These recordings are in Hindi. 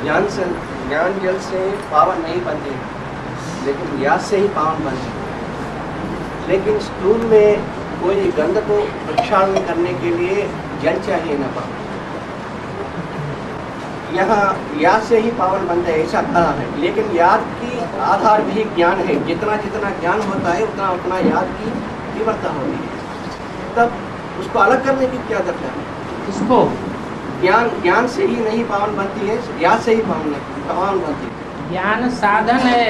ज्ञान जल से पावन नहीं बनते, लेकिन याद से ही पावन बनते। लेकिन स्थूल में कोई गंध को प्रक्षालन करने के लिए जल चाहिए न पावन। यहाँ याद से ही पावन बनते हैं ऐसा कहा है, लेकिन याद की आधार भी ज्ञान है। जितना जितना ज्ञान होता है उतना उतना याद की तीव्रता होती है। तब उसको अलग करने की क्या दरकार है? इसको ज्ञान से ही नहीं पावन बनती है, याद से ही पावन बनती है। ज्ञान साधन है,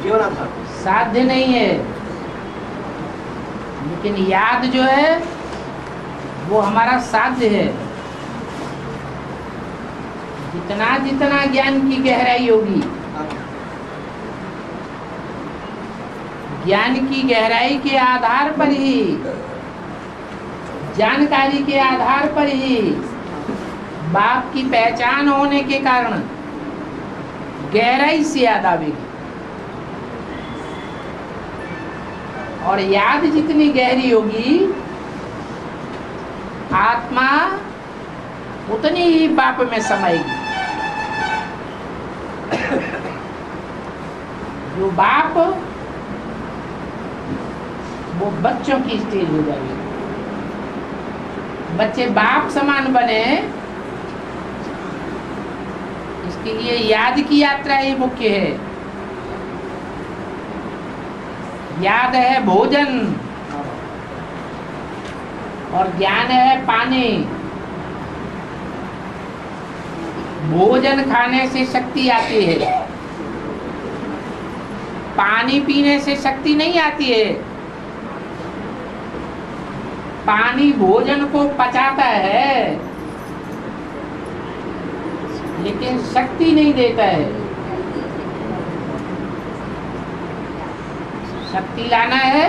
जीवनाधार साध्य नहीं है। लेकिन याद जो है वो हमारा साध्य है। जितना जितना ज्ञान की गहराई होगी, ज्ञान की गहराई के आधार पर ही, जानकारी के आधार पर ही बाप की पहचान होने के कारण गहराई से याद आवेगी। और याद जितनी गहरी होगी, आत्मा उतनी ही बाप में समाएगी। जो बाप, वो बच्चों की स्टेज हो जाएगी। बच्चे बाप समान बने, इसके लिए याद की यात्रा ही मुख्य है। याद है भोजन और ज्ञान है पानी। भोजन खाने से शक्ति आती है, पानी पीने से शक्ति नहीं आती है। पानी भोजन को पचाता है, लेकिन शक्ति नहीं देता है। शक्ति लाना है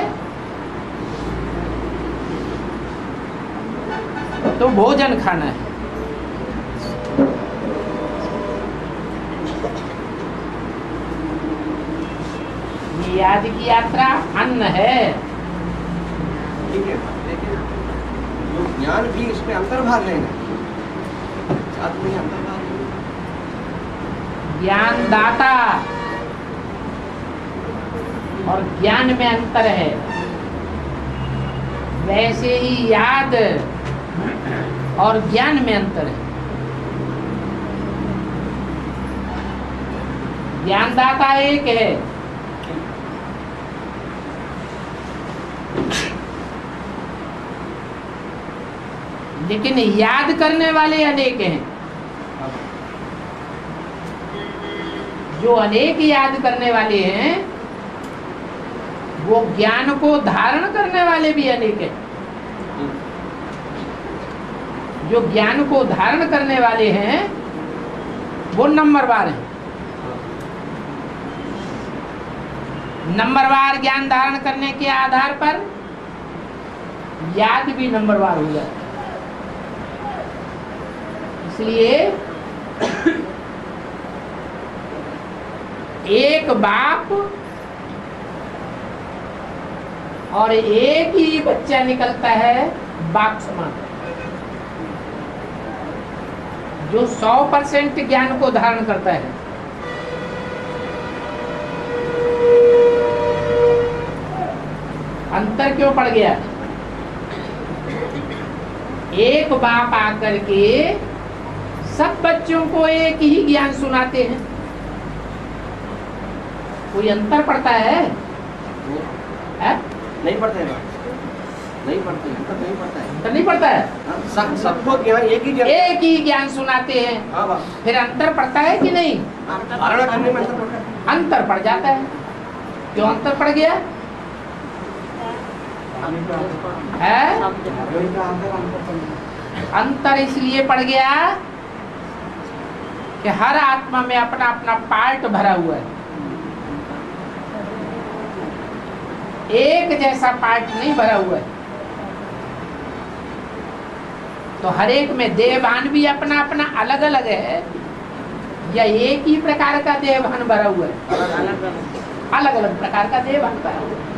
तो भोजन खाना है। ये याद की यात्रा अन्न है। ठीक है, लेकिन जो ज्ञान भी इसमें अंतर्भाग है ना, साथ में अंतर्भाग है। ज्ञान दाता और ज्ञान में अंतर है। वैसे ही याद और ज्ञान में अंतर है। ज्ञानदाता एक है, लेकिन याद करने वाले अनेक हैं। जो अनेक याद करने वाले हैं, वो ज्ञान को धारण करने वाले भी अनेक हैं। जो ज्ञान को धारण करने वाले हैं वो नंबरवार हैं। नंबरवार ज्ञान धारण करने के आधार पर याद भी नंबरवार हो जाता है। इसलिए एक बाप और एक ही बच्चा निकलता है बाप समान, जो 100% ज्ञान को धारण करता है। अंतर क्यों पड़ गया? एक बाप आकर के सब बच्चों को एक ही ज्ञान सुनाते हैं। कोई अंतर पड़ता है? नहीं पड़ता है, नहीं पड़ता है, अंतर नहीं पड़ता है। अंतर नहीं पड़ता है। सबको ज्ञान एक ही ज्ञान सुनाते हैं। हाँ, फिर अंतर पड़ता है कि नहीं? धारणा करने में अंतर पड़ता है। अंतर पड़ जाता है। क्यों अंतर पड़ गया है? अंतर इसलिए पड़ गया कि हर आत्मा में अपना अपना पार्ट भरा हुआ है। एक जैसा पार्ट नहीं भरा हुआ है। तो हर एक में देहभान भी अपना अपना अलग अलग है, या एक ही प्रकार का देहभान भरा हुआ है? अलग अलग प्रकार का देहभान भरा हुआ है।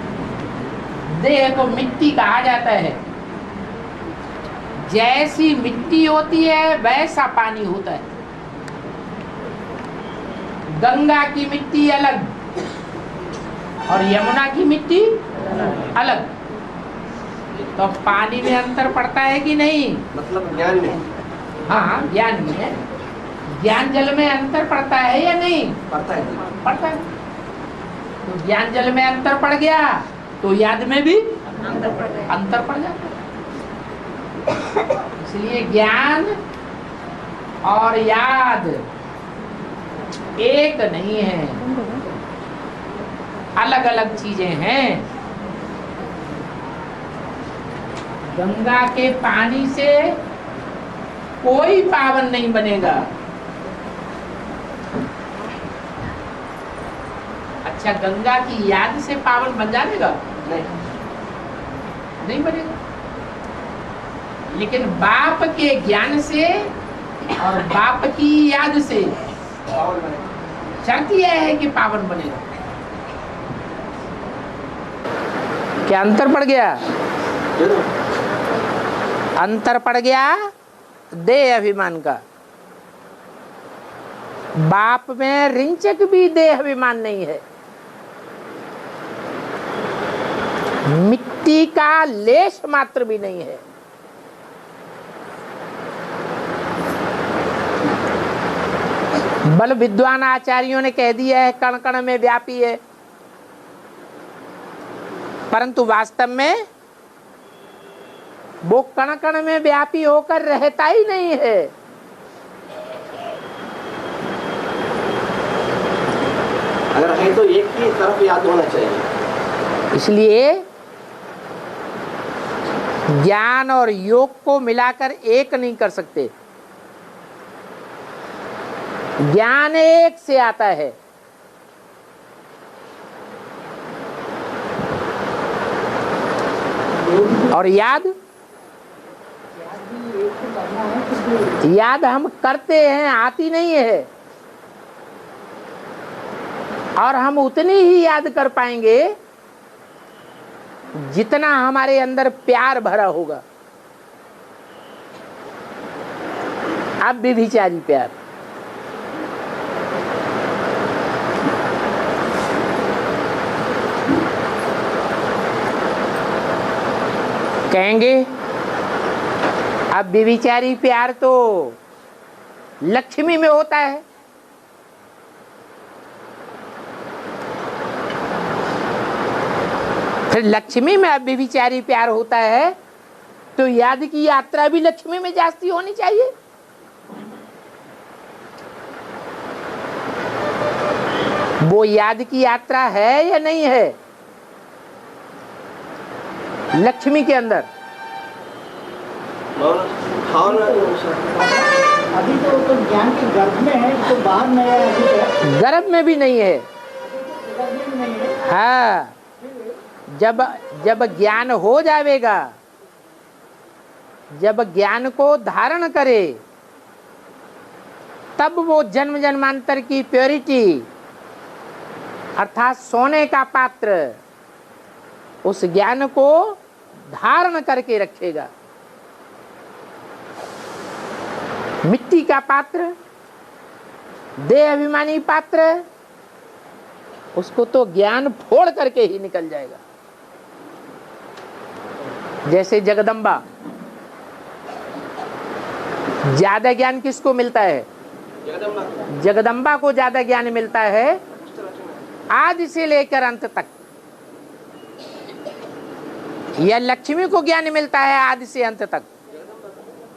देह को मिट्टी कहा जाता है। जैसी मिट्टी होती है वैसा पानी होता है। गंगा की मिट्टी अलग और यमुना की मिट्टी अलग, तो पानी में अंतर पड़ता है कि नहीं? मतलब ज्ञान में? हाँ, ज्ञान में। ज्ञान जल में अंतर पड़ता है या नहीं? पड़ता है। पड़ता है। तो ज्ञान जल में अंतर पड़ गया तो याद में भी अंतर पड़ जाता है। इसलिए ज्ञान और याद एक नहीं है, अलग अलग चीजें हैं। गंगा के पानी से कोई पावन नहीं बनेगा। अच्छा, गंगा की याद से पावन बन जाएगा? नहीं बनेगा। लेकिन बाप के ज्ञान से और बाप की याद से पावन बनेगा। शर्त यह है कि पावन बनेगा। क्या अंतर पड़ गया? अंतर पड़ गया देह अभिमान का। बाप में रिंचक भी देह अभिमान नहीं है, मिट्टी का लेश मात्र भी नहीं है। बल विद्वान आचार्यों ने कह दिया है कण कण में व्यापी है, परंतु वास्तव में वो कण कण में व्यापी होकर रहता ही नहीं है। अगर है तो एक ही तरफ याद होना चाहिए। इसलिए ज्ञान और योग को मिलाकर एक नहीं कर सकते। ज्ञान एक से आता है, और याद हम करते हैं, आती नहीं है। और हम उतनी ही याद कर पाएंगे जितना हमारे अंदर प्यार भरा होगा। अब भी विचारी प्यार, कहेंगे अब विचारी प्यार तो लक्ष्मी में होता है। फिर लक्ष्मी में अब विचारी प्यार होता है तो याद की यात्रा भी लक्ष्मी में जास्ती होनी चाहिए। वो याद की यात्रा है या नहीं है लक्ष्मी के अंदर? अभी तो ज्ञान के गर्भ में है, तो बाहर में है। अभी गर्भ में भी नहीं है। गर्भ में नहीं है। हाँ, जब ज्ञान हो जाएगा, जब ज्ञान को धारण करे, तब वो जन्म जन्मांतर की प्योरिटी अर्थात सोने का पात्र उस ज्ञान को धारण करके रखेगा। मिट्टी का पात्र, देह अभिमानी पात्र, उसको तो ज्ञान फोड़ करके ही निकल जाएगा। जैसे जगदम्बा, ज्यादा ज्ञान किसको मिलता है? जगदम्बा को ज्यादा ज्ञान मिलता है आदि से लेकर अंत तक। या लक्ष्मी को ज्ञान मिलता है आदि से अंत तक,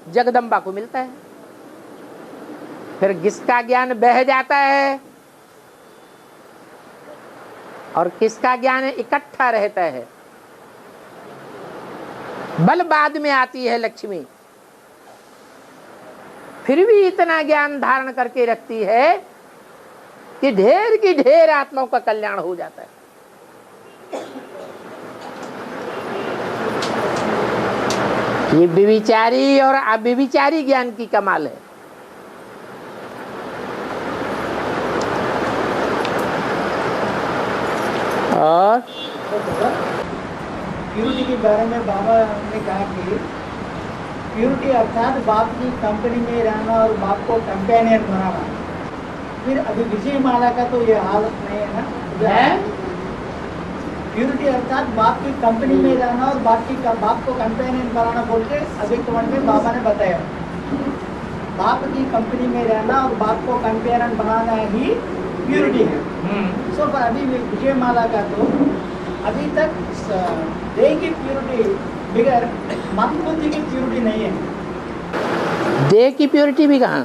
जगदम्बा को मिलता है। फिर किसका ज्ञान बह जाता है और किसका ज्ञान इकट्ठा रहता है? बल बाद में आती है लक्ष्मी, फिर भी इतना ज्ञान धारण करके रखती है कि ढेर की ढेर आत्माओं का कल्याण हो जाता है। ये विविचारी और अविविचारी ज्ञान की कमाल है। और प्यूरिटी के बारे में बाबा ने कहा कि प्यूरिटी अर्थात बाप की कंपनी में रहना और बाप को कंपेनियन बनाना। फिर अभी विजय माला का तो ये हालत नहीं है ना है प्योरिटी अर्थात बाप की कंपनी में रहना और बाप को कंपेनियन बनाना बोल के अव्यक्त वाणी में बाबा ने बताया। बाप की कंपनी में रहना और बाप को कंपेनियन बनाना ही प्योरिटी है। सो पर अभी विजय माला का तो अभी तक देह की प्योरिटी बिगड़ मन बुद्धि की प्योरिटी नहीं है। देह की प्योरिटी भी कहाँ,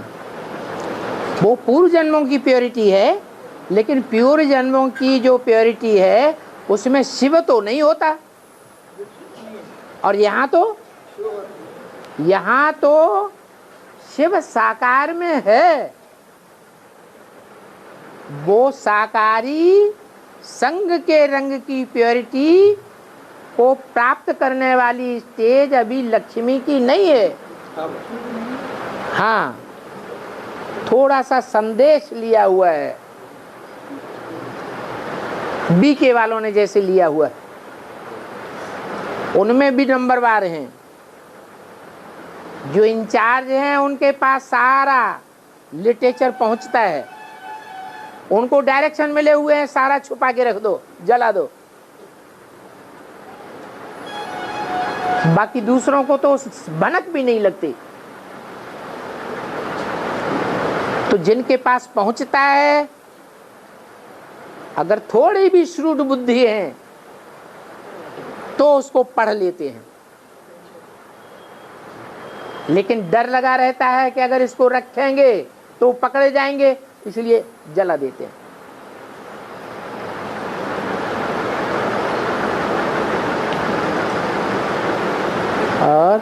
वो पूर्व जन्मों की प्योरिटी है, लेकिन पूर्व जन्मों की जो प्योरिटी है उसमें शिव तो नहीं होता। और यहाँ तो शिव साकार में है। वो साकारी संग के रंग की प्योरिटी को प्राप्त करने वाली स्टेज अभी लक्ष्मी की नहीं है। हाँ, थोड़ा सा संदेश लिया हुआ है, बीके वालों ने जैसे लिया हुआ है, उनमें भी नंबरवार हैं। जो इंचार्ज हैं उनके पास सारा लिटरेचर पहुंचता है, उनको डायरेक्शन मिले हुए हैं, सारा छुपा के रख दो, जला दो। बाकी दूसरों को तो भनक भी नहीं लगती। तो जिनके पास पहुंचता है, अगर थोड़ी भी श्रूड बुद्धि है तो उसको पढ़ लेते हैं। लेकिन डर लगा रहता है कि अगर इसको रखेंगे तो पकड़े जाएंगे, इसलिए जला देते हैं। और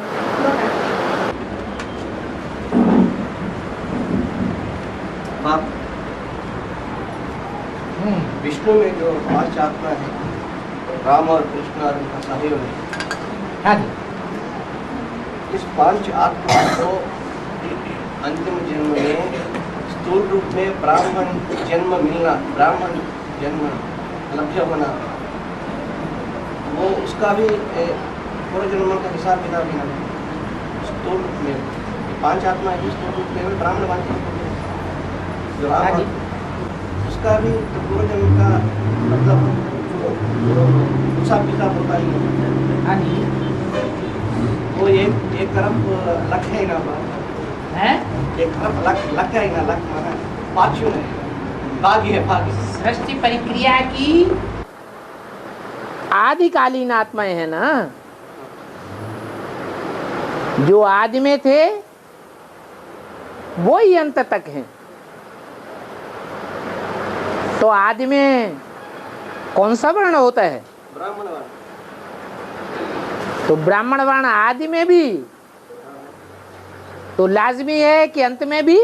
विष्णु में जो 5 आत्मा है, राम और कृष्ण और उनका सहयोग है। हाँ, इस 5 आत्मा को अंतिम जन्म में स्थूल रूप में ब्राह्मण जन्म मिलना, ब्राह्मण जन्म लभ्य होना, वो उसका भी पूर्व जन्म का हिसाब किताब भी नहीं। स्थूल रूप में 5 आत्मा है, स्थूल रूप में ब्राह्मण जो राम, उसका भी पूर्व जन्म का मतलब हिसाब किताब होता ही है। वो एक तरफ लक है ना, एक तरफ लक है ना, लक माना पाचू है, भाग्य है, भाग्य। सृष्टि परिक्रिया की आदिकालीन आत्माएं है ना, जो आदि में थे वो ही अंत तक हैं। तो आदि में कौन सा वर्ण होता है? ब्राह्मण वर्ण। तो ब्राह्मण वर्ण आदि में भी तो लाजमी है कि अंत में भी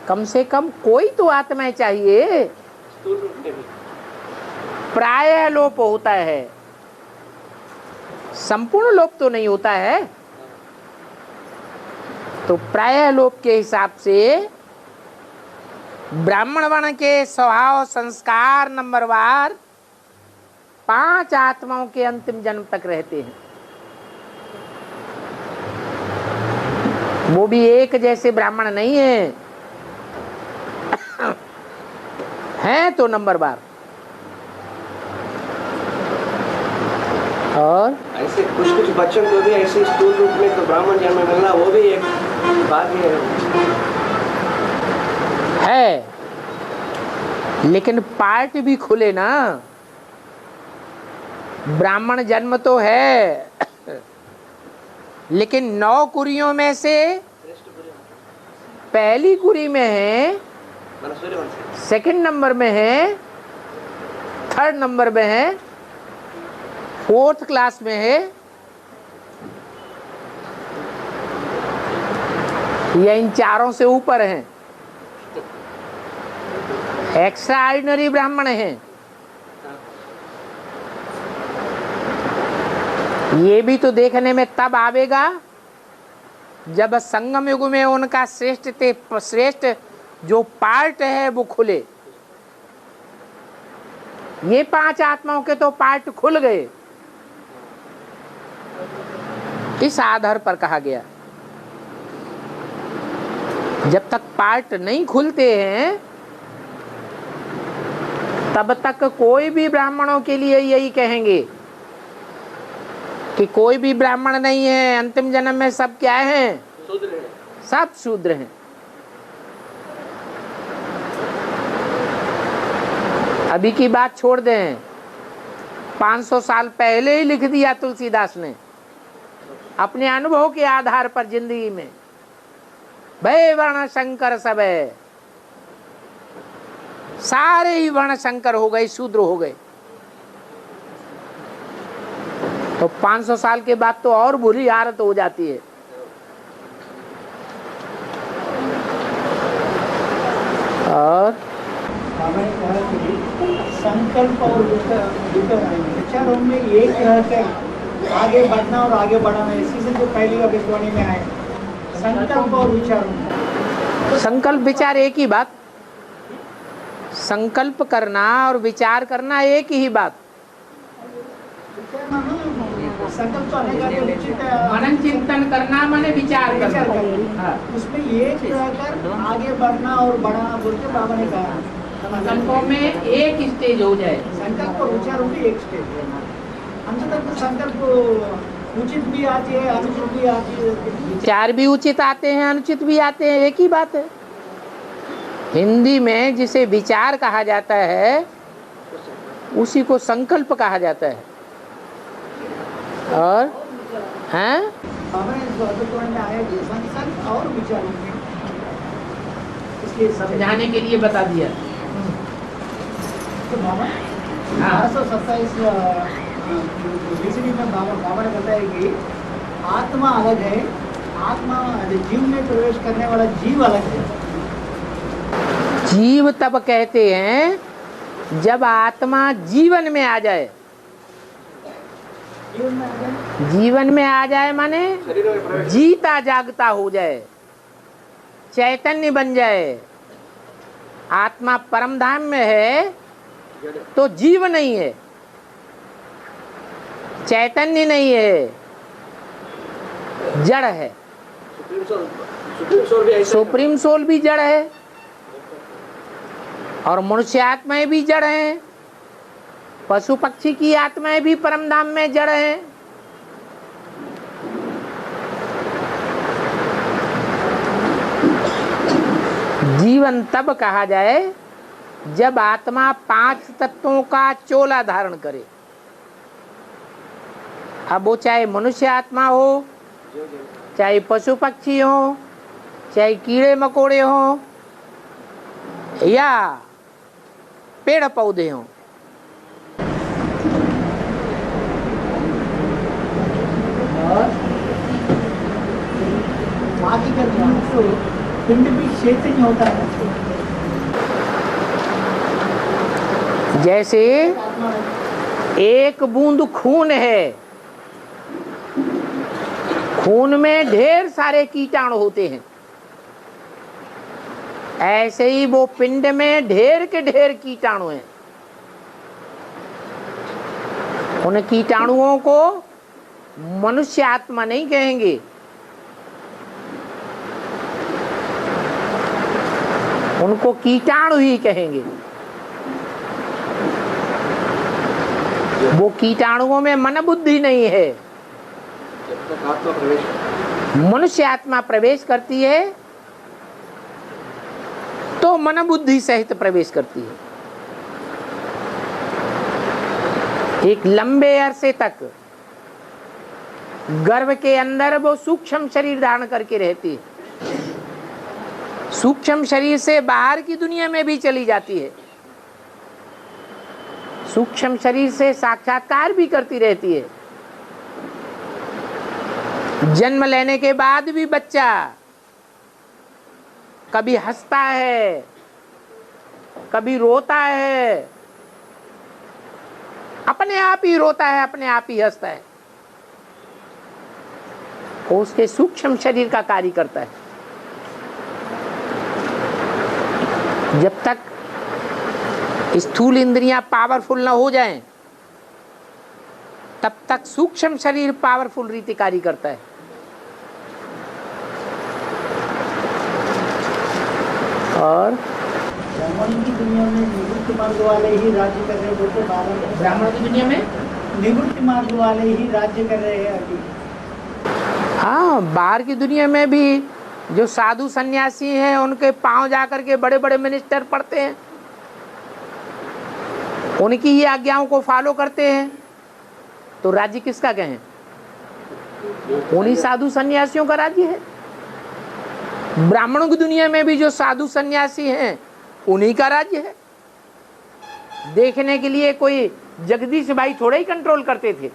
कम से कम कोई तो आत्माएं चाहिए। प्रायः लोप होता है, संपूर्ण लोप तो नहीं होता है। तो प्रायः लोप के हिसाब से ब्राह्मण वर्ण के स्वभाव संस्कार नंबरवार 5 आत्माओं के अंतिम जन्म तक रहते हैं। वो भी एक जैसे ब्राह्मण नहीं है, हैं तो नंबरवार। और ऐसे कुछ बच्चों को भी ऐसे स्थूल रूप में तो ब्राह्मण जन्म मिलना, वो भी एक भाग्य है। लेकिन पार्ट भी खुले ना, ब्राह्मण जन्म तो है, लेकिन 9 कुरियों में से पहली कुरी में है, सेकंड नंबर में है, थर्ड नंबर में है, 4th क्लास में है, या इन चारों से ऊपर हैं। एक्स्ट्रा ऑर्डिनरी ब्राह्मण हैं। ये भी तो देखने में तब आवेगा जब संगम युग में उनका श्रेष्ठ जो पार्ट है वो खुले। ये 5 आत्माओं के तो पार्ट खुल गए, इस आधार पर कहा गया। जब तक पार्ट नहीं खुलते हैं तब तक कोई भी ब्राह्मणों के लिए यही कहेंगे कि कोई भी ब्राह्मण नहीं है, अंतिम जन्म में सब क्या हैं? शूद्र है। सब शूद्र हैं। अभी की बात छोड़ दें, 500 साल पहले ही लिख दिया तुलसीदास ने अपने अनुभव के आधार पर जिंदगी में, भय वर्ण शंकर सब है, सारे ही वर्ण शंकर हो गए, शूद्र हो गए। तो 500 साल के बाद तो और बुरी हालत हो जाती है। और बाबा ने कहा कि संकल्प और विचारों में एक रहकर आगे बढ़ना और आगे बढ़ाना, इसी से जो पहली अभिवाणी में आए संकल्प और विचारों। संकल्प विचार एक ही बात, संकल्प करना और विचार करना एक ही बात। संकल्प उचित मनन चिंतन करना माने विचार करना। हाँ। उसमें एक रहकर आगे बढ़ना और बढ़ाना बोल के बाबा ने कहा। संकल्पों में एक स्टेज हो जाए। संकल्प और विचारों में एक स्टेज है। हमसे तक तो संकल्प उचित भी आती है, अनुचित भी आती है। विचार भी उचित आते हैं, अनुचित भी आते हैं, एक ही बात है। हिंदी में जिसे विचार कहा जाता है उसी को संकल्प कहा जाता है। और हैं बाबा ने में आया कि संकल्प और विचारों में, इसलिए समझाने के लिए बता दिया। तो बाबा 1227 में बाबा ने बताया कि आत्मा अलग है, आत्मा जीव में प्रवेश करने वाला जीव अलग है। जीव तब कहते हैं जब आत्मा जीवन में आ जाए। जीवन में आ जाए माने जीता जागता हो जाए, चैतन्य बन जाए। आत्मा परम धाम में है तो जीव नहीं है, चैतन्य नहीं है, जड़ है। सुप्रीम सोल भी जड़ है और मनुष्य आत्माएं भी जड़ हैं। पशु पक्षी की आत्माएं भी परम धाम में जड़ हैं। जीवन तब कहा जाए जब आत्मा 5 तत्वों का चोला धारण करे। अब वो चाहे मनुष्य आत्मा हो, चाहे पशु पक्षी हो, चाहे कीड़े मकोड़े हो या पेड़ पौधे हों। बाकी का तो पिंड भी चैतन्य होता है। जैसे एक बूंद खून है, खून में ढेर सारे कीटाणु होते हैं, ऐसे ही वो पिंड में ढेर के ढेर कीटाणु हैं। उन कीटाणुओं को मनुष्य आत्मा नहीं कहेंगे, उनको कीटाणु ही कहेंगे। वो कीटाणुओं में मन बुद्धि नहीं है। मनुष्य आत्मा प्रवेश करती है तो मन बुद्धि सहित प्रवेश करती है। एक लंबे अरसे तक गर्भ के अंदर वो सूक्ष्म शरीर धारण करके रहती है, सूक्ष्म शरीर से बाहर की दुनिया में भी चली जाती है, सूक्ष्म शरीर से साक्षात्कार भी करती रहती है। जन्म लेने के बाद भी बच्चा कभी हंसता है, कभी रोता है, अपने आप ही रोता है, अपने आप ही हंसता है। वो उसके सूक्ष्म शरीर का कार्य करता है। जब तक स्थूल इंद्रियां पावरफुल ना हो जाएं, तब तक सूक्ष्म शरीर पावरफुल रीति कार्य करता है। और ब्राह्मण की दुनिया में निवृत्त मार्ग वाले ही राज्य कर रहे बोलते बाबा ने। ब्राह्मणों की दुनिया में निवृत्त मार्ग वाले ही राज्य कर रहे हैं अभी। हाँ, बाहर की दुनिया में भी जो साधु सन्यासी हैं उनके पांव जाकर के बड़े बड़े मिनिस्टर पढ़ते हैं, उनकी ही आज्ञाओं को फॉलो करते हैं, तो राज्य किसका कहें? उन्हीं साधु सन्यासियों का राज्य है। ब्राह्मणों की दुनिया में भी जो साधु सन्यासी हैं उन्हीं का राज्य है। देखने के लिए कोई जगदीश भाई थोड़े ही कंट्रोल करते थे।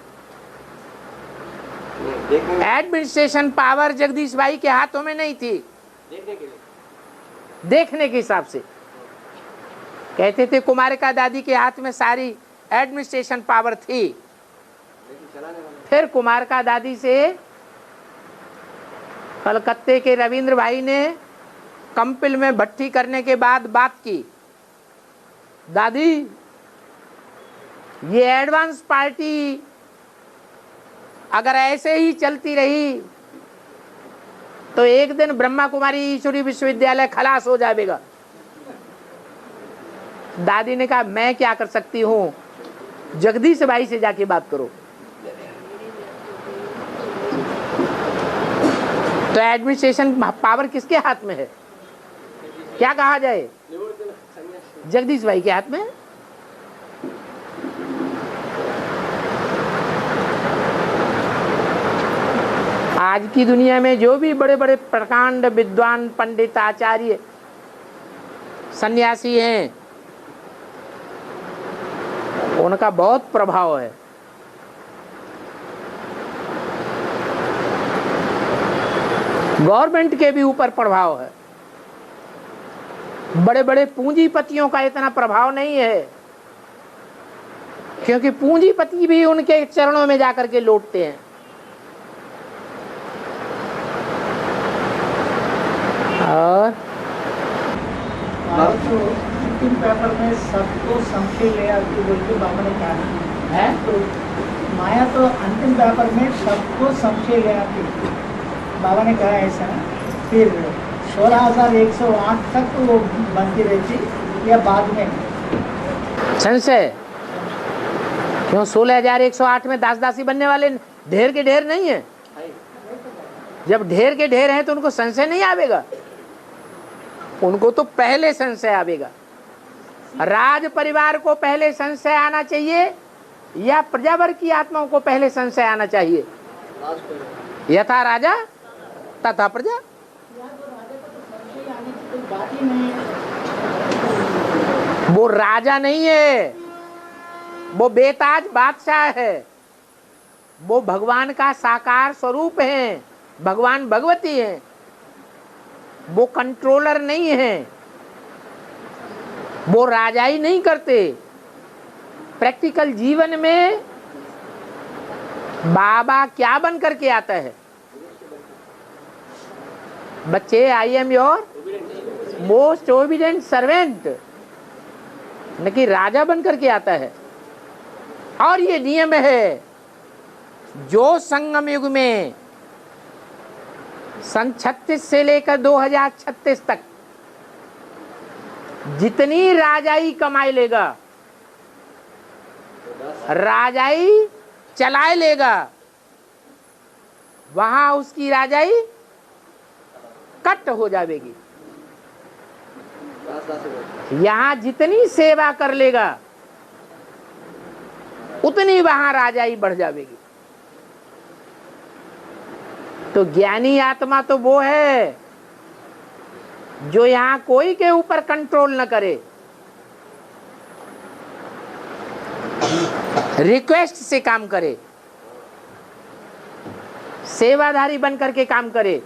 एडमिनिस्ट्रेशन पावर जगदीश भाई के हाथों में नहीं थी। देखने के हिसाब से कहते थे कुमारिका दादी के हाथ में सारी एडमिनिस्ट्रेशन पावर थी। फिर कुमारिका दादी से कलकत्ते के रविंद्र भाई ने कंपिल में भट्टी करने के बाद बात की, दादी ये एडवांस पार्टी अगर ऐसे ही चलती रही तो एक दिन ब्रह्मा कुमारी ईश्वरी विश्वविद्यालय खलास हो जाएगा। दादी ने कहा मैं क्या कर सकती हूँ, जगदीश भाई से जाके बात करो। तो एडमिनिस्ट्रेशन पावर किसके हाथ में है? क्या कहा जाए? जगदीश भाई के हाथ में। आज की दुनिया में जो भी बड़े बड़े प्रकांड विद्वान पंडित आचार्य सन्यासी हैं उनका बहुत प्रभाव है। गवर्नमेंट के भी ऊपर प्रभाव है। बड़े बड़े पूंजीपतियों का इतना प्रभाव नहीं है, क्योंकि पूंजीपति भी उनके चरणों में जाकर के लौटते हैं। और तो अंतिम पेपर में सबको संशय ले आती बोल के बाबा ने कहा है। तो माया तो अंतिम पेपर में सबको संशय ले आती, बाबा ने कहा ऐसा। फिर 16,108 तक तो वो बनती रहती या बाद में संशय क्यों? 16,108 में दास दासी बनने वाले ढेर के ढेर नहीं है। जब ढेर के ढेर हैं तो उनको संशय नहीं आवेगा, उनको तो पहले संशय आवेगा। राज परिवार को पहले संशय आना चाहिए या प्रजावर की आत्माओं को पहले संशय आना चाहिए? यथा राजा तथा प्रजा। वो राजा नहीं है, वो बेताज बादशाह है, वो भगवान का साकार स्वरूप है, भगवान भगवती है, वो कंट्रोलर नहीं है, वो राजाई नहीं करते। प्रैक्टिकल जीवन में बाबा क्या बन करके आता है? बच्चे, I am your most obedient servant, न कि राजा बन करके आता है। और ये नियम है जो संगम युग में सन 36 से लेकर 2036 तक जितनी राजाई कमाई लेगा, राजाई चलाए लेगा, वहां उसकी राजाई कट हो जाएगी। यहां जितनी सेवा कर लेगा उतनी वहां राजाई बढ़ जाएगी। तो ज्ञानी आत्मा तो वो है जो यहां कोई के ऊपर कंट्रोल न करे, रिक्वेस्ट से काम करे, सेवाधारी बन करके काम करे।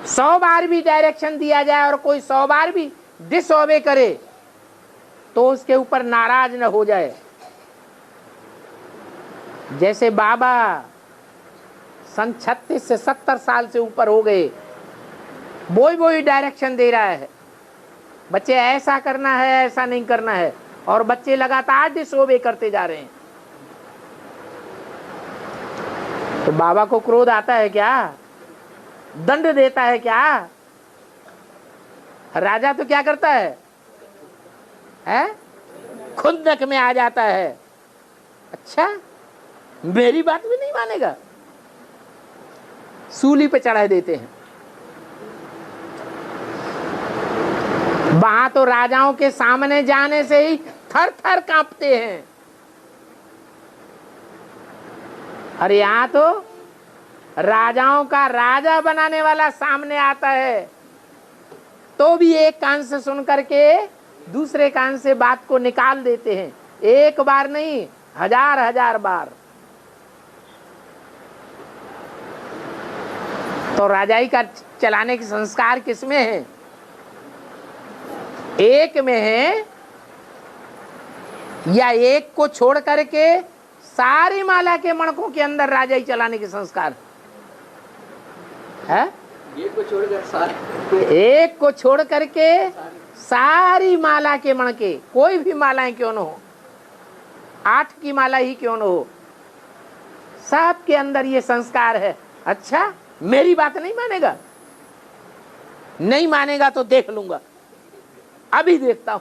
100 बार भी डायरेक्शन दिया जाए और कोई 100 बार भी डिसओबे करे तो उसके ऊपर नाराज न हो जाए। जैसे बाबा सन 36 से 70 साल से ऊपर हो गए, वही डायरेक्शन दे रहा है, बच्चे ऐसा करना है, ऐसा नहीं करना है, और बच्चे लगातार डिसओबे करते जा रहे हैं। तो बाबा को क्रोध आता है क्या? दंड देता है क्या? राजा तो क्या करता है? खुंदक में आ जाता है। अच्छा, मेरी बात भी नहीं मानेगा, सूली पे चढ़ा देते हैं। वहां तो राजाओं के सामने जाने से ही थर थर कांपते हैं, और यहां तो राजाओं का राजा बनाने वाला सामने आता है तो भी एक कान से सुन करके दूसरे कान से बात को निकाल देते हैं। एक बार नहीं, हजार हजार बार। तो राजाई का चलाने के संस्कार किसमें है? एक में है, या एक को छोड़ करके सारी माला के मणकों के अंदर राजाई चलाने के संस्कार है? एक को छोड़कर सारे, एक को छोड़ करके सारी माला के मणके, कोई भी मालाएं क्यों न हो, 8 की माला ही क्यों न हो, सब के अंदर ये संस्कार है। अच्छा, मेरी बात नहीं मानेगा? नहीं मानेगा तो देख लूंगा, अभी देखता हूं।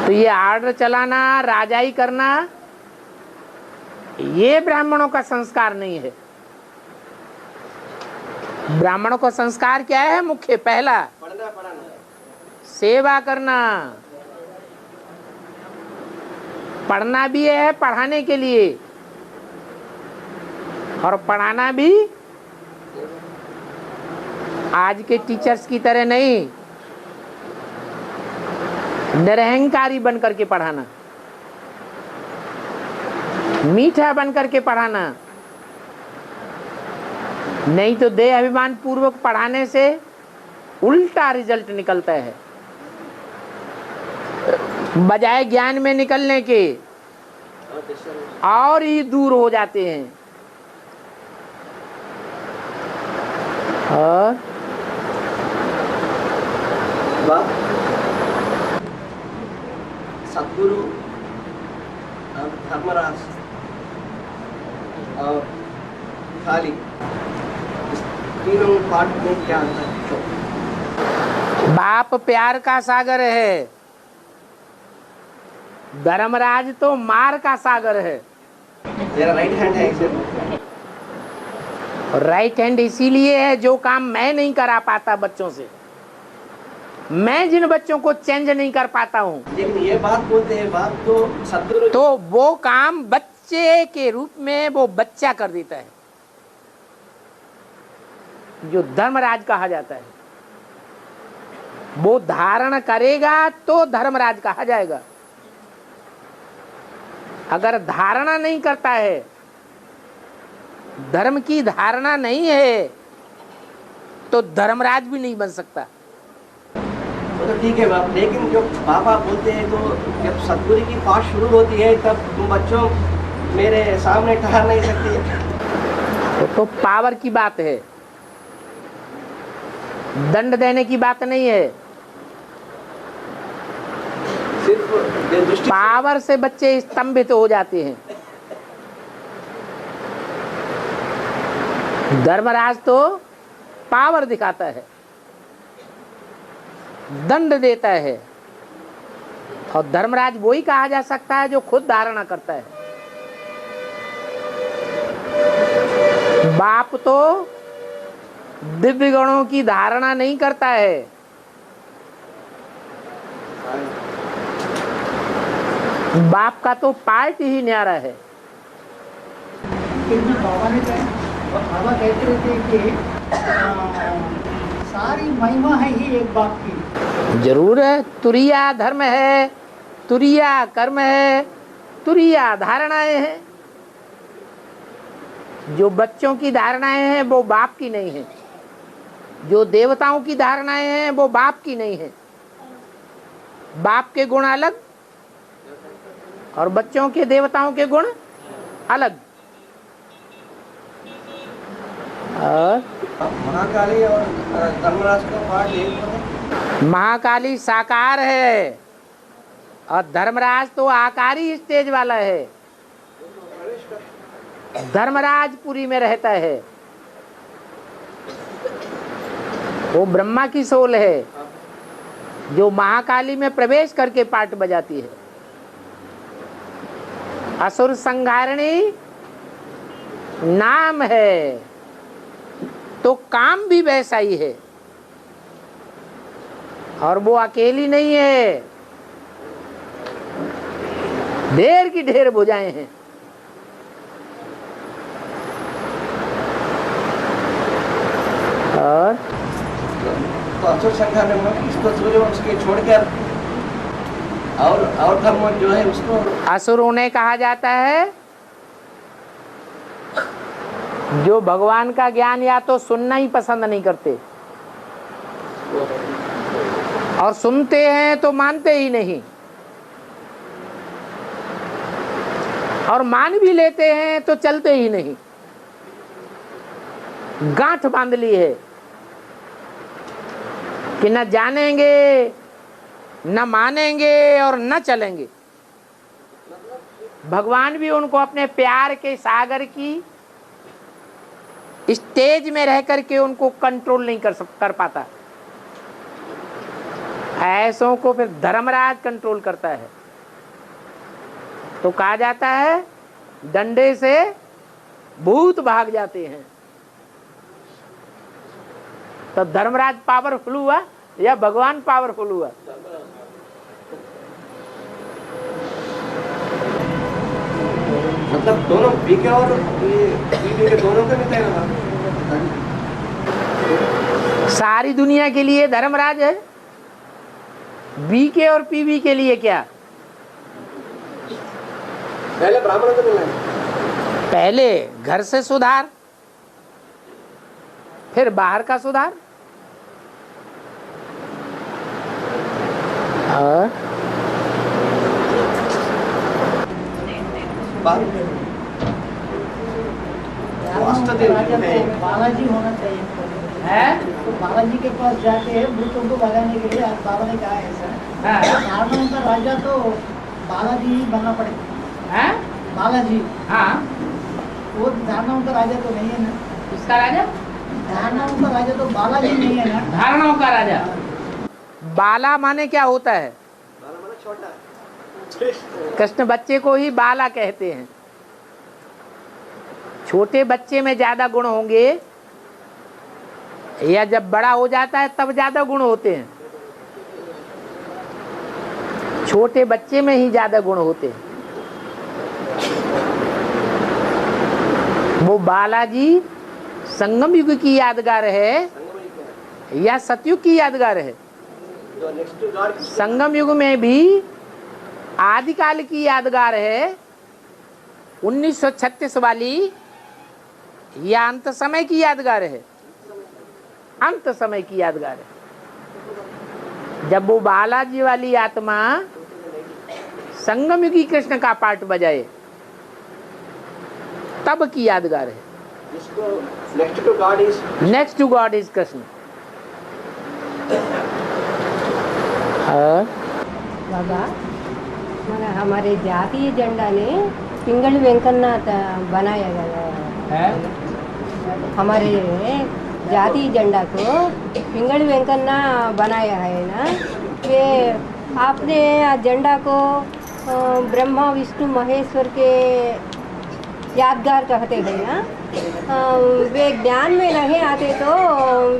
तो ये आर्डर चलाना, राजाई करना, ये ब्राह्मणों का संस्कार नहीं है। ब्राह्मणों का संस्कार क्या है? मुख्य पहला पढ़ना पढ़ाना, सेवा करना। पढ़ना भी है पढ़ाने के लिए, और पढ़ाना भी आज के टीचर्स की तरह नहीं, निरहंकारी बन करके पढ़ाना, मीठा बन करके पढ़ाना। नहीं तो देह अभिमान पूर्वक पढ़ाने से उल्टा रिजल्ट निकलता है। बजाय ज्ञान में निकलने के और ही दूर हो जाते हैं। और सद्गुरु, धर्मराज और खाली, तीनों पार्ट में क्या अंतर है? बाप प्यार का सागर है, धर्मराज तो मार का सागर है। मेरा राइट हैंड है इसे। राइट हैंड इसीलिए है, जो काम मैं नहीं करा पाता बच्चों से, मैं जिन बच्चों को चेंज नहीं कर पाता हूँ, लेकिन ये बात बोलते हैं, बात तो सद्गुरु, तो वो काम बच्चे के रूप में वो बच्चा कर देता है, जो धर्मराज कहा जाता है। वो धारण करेगा तो धर्मराज कहा जाएगा। अगर धारणा नहीं करता है, धर्म की धारणा नहीं है, तो धर्मराज भी नहीं बन सकता। तो ठीक है बाप, लेकिन जो बाबा बोलते हैं, तो जब सद्गुरु की पाठ शुरू होती है तब तुम बच्चों मेरे सामने ठहर नहीं सकते। तो पावर की बात है, दंड देने की बात नहीं है। सिर्फ पावर से बच्चे स्तंभित हो जाते हैं। धर्मराज तो पावर दिखाता है, दंड देता है, और धर्मराज वही कहा जा सकता है जो खुद धारणा करता है। बाप तो दिव्य गुणों की धारणा नहीं करता है, बाप का तो पार्ट ही न्यारा है। क्योंकि बाबा कहते रहते कि सारी महिमा है ही एक बाप की। जरूर है, तुरिया धर्म है, तुरिया कर्म है, तुरिया धारणाएं हैं। जो बच्चों की धारणाएं हैं वो बाप की नहीं है, जो देवताओं की धारणाएं हैं वो बाप की नहीं है। बाप के गुण अलग और बच्चों के देवताओं के गुण अलग। और महाकाली और धर्मराज का पाठ एक, महाकाली साकार है और धर्मराज तो आकारी स्टेज वाला है। धर्मराज पुरी में रहता है वो ब्रह्मा की सोल है जो महाकाली में प्रवेश करके पाठ बजाती है। असुर संहारिणी नाम है तो काम भी वैसा ही है। और वो अकेली नहीं है, ढेर की ढेर भुजाएं हैं। और तो असुर संहार में इसको सूर्यवंश के छोड़कर और धर्म जो है उसको असुर उन्हें कहा जाता है जो भगवान का ज्ञान या तो सुनना ही पसंद नहीं करते और सुनते हैं तो मानते ही नहीं, और मान भी लेते हैं तो चलते ही नहीं। गांठ बांध ली है कि न जानेंगे न मानेंगे और न चलेंगे। भगवान भी उनको अपने प्यार के सागर की स्टेज में रह करके उनको कंट्रोल नहीं कर पाता। ऐसों को फिर धर्मराज कंट्रोल करता है। तो कहा जाता है डंडे से भूत भाग जाते हैं। तो धर्मराज पावरफुल हुआ या भगवान पावरफुल हुआ? मतलब दोनों बीके और पीवी के दोनों के मिलते हैं। सारी दुनिया के लिए धर्मराज है, बीके और पीवी के लिए क्या? पहले ब्राह्मणों को मिलना है, पहले घर से सुधार, फिर बाहर का सुधार। और बालाजी होना चाहिए है? तो बालाजी के पास जाके भूतों को भगाने के लिए बाबा ने कहा है सर, धारणों का राजा तो बालाजी ही बनना पड़ेगा। है? बालाजी, हाँ, वो धारणाओं का राजा तो नहीं है ना। किसका राजा? धारणाओं का राजा तो बालाजी नहीं है ना। धारणाओं का राजा। बाला माने क्या होता है? बाला माने छोटा। कृष्ण बच्चे को ही बाला कहते हैं। छोटे बच्चे में ज्यादा गुण होंगे या जब बड़ा हो जाता है तब ज्यादा गुण होते हैं? छोटे बच्चे में ही ज्यादा गुण होते हैं। वो बालाजी संगम युग की यादगार है या सतयुग की यादगार है? संगम युग में भी आदिकाल की यादगार है 1936 वाली, या अंत समय की यादगार है? अंत समय की यादगार है। जब वो बालाजी वाली आत्मा संगम युगी कृष्ण का पाठ बजाए तब की यादगार है। Next to God is Krishna. बाबा మన हमारे जातीय झंडा ने पिंगल वेंकन्नाथ बनाया गया है। हमारे जातीय झंडा को पिंगल वेंकन्ना बनाया है ना। वे आपने झंडा को ब्रह्मा विष्णु महेश्वर के यादगार कहते हैं ना। वे ज्ञान में नहीं आते तो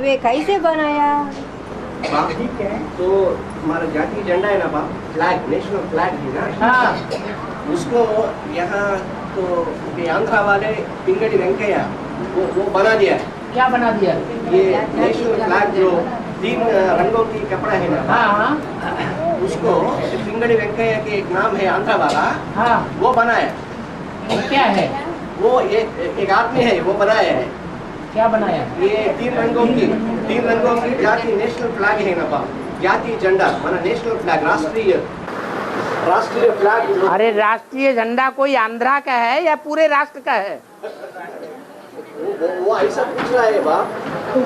वे कैसे बनाया? ठीक है, तो हमारा जातीय झंडा है ना बाप, फ्लैग, नेशनल फ्लैग है ना। हाँ। उसको यहाँ तो ये आंध्रा वाले पिंगड़ी वेंकैया वो बना दिया है। क्या बना दिया? ये नेशनल फ्लैग जो 3 रंगों की कपड़ा है ना, हाँ, उसको पिंगड़ी वेंकैया के एक नाम है आंध्रा वाला, हाँ। वो बनाया। वो क्या है? वो एक आदमी है, वो बनाया है। क्या बनाया? ये 3 रंगों की जातीय नेशनल फ्लैग है ना बाप, जातीय झंडा माना नेशनल फ्लैग, राष्ट्रीय फ्लैग। अरे राष्ट्रीय झंडा कोई आंध्रा का है या पूरे राष्ट्र का है? वो ऐसा पूछ रहा है बाप।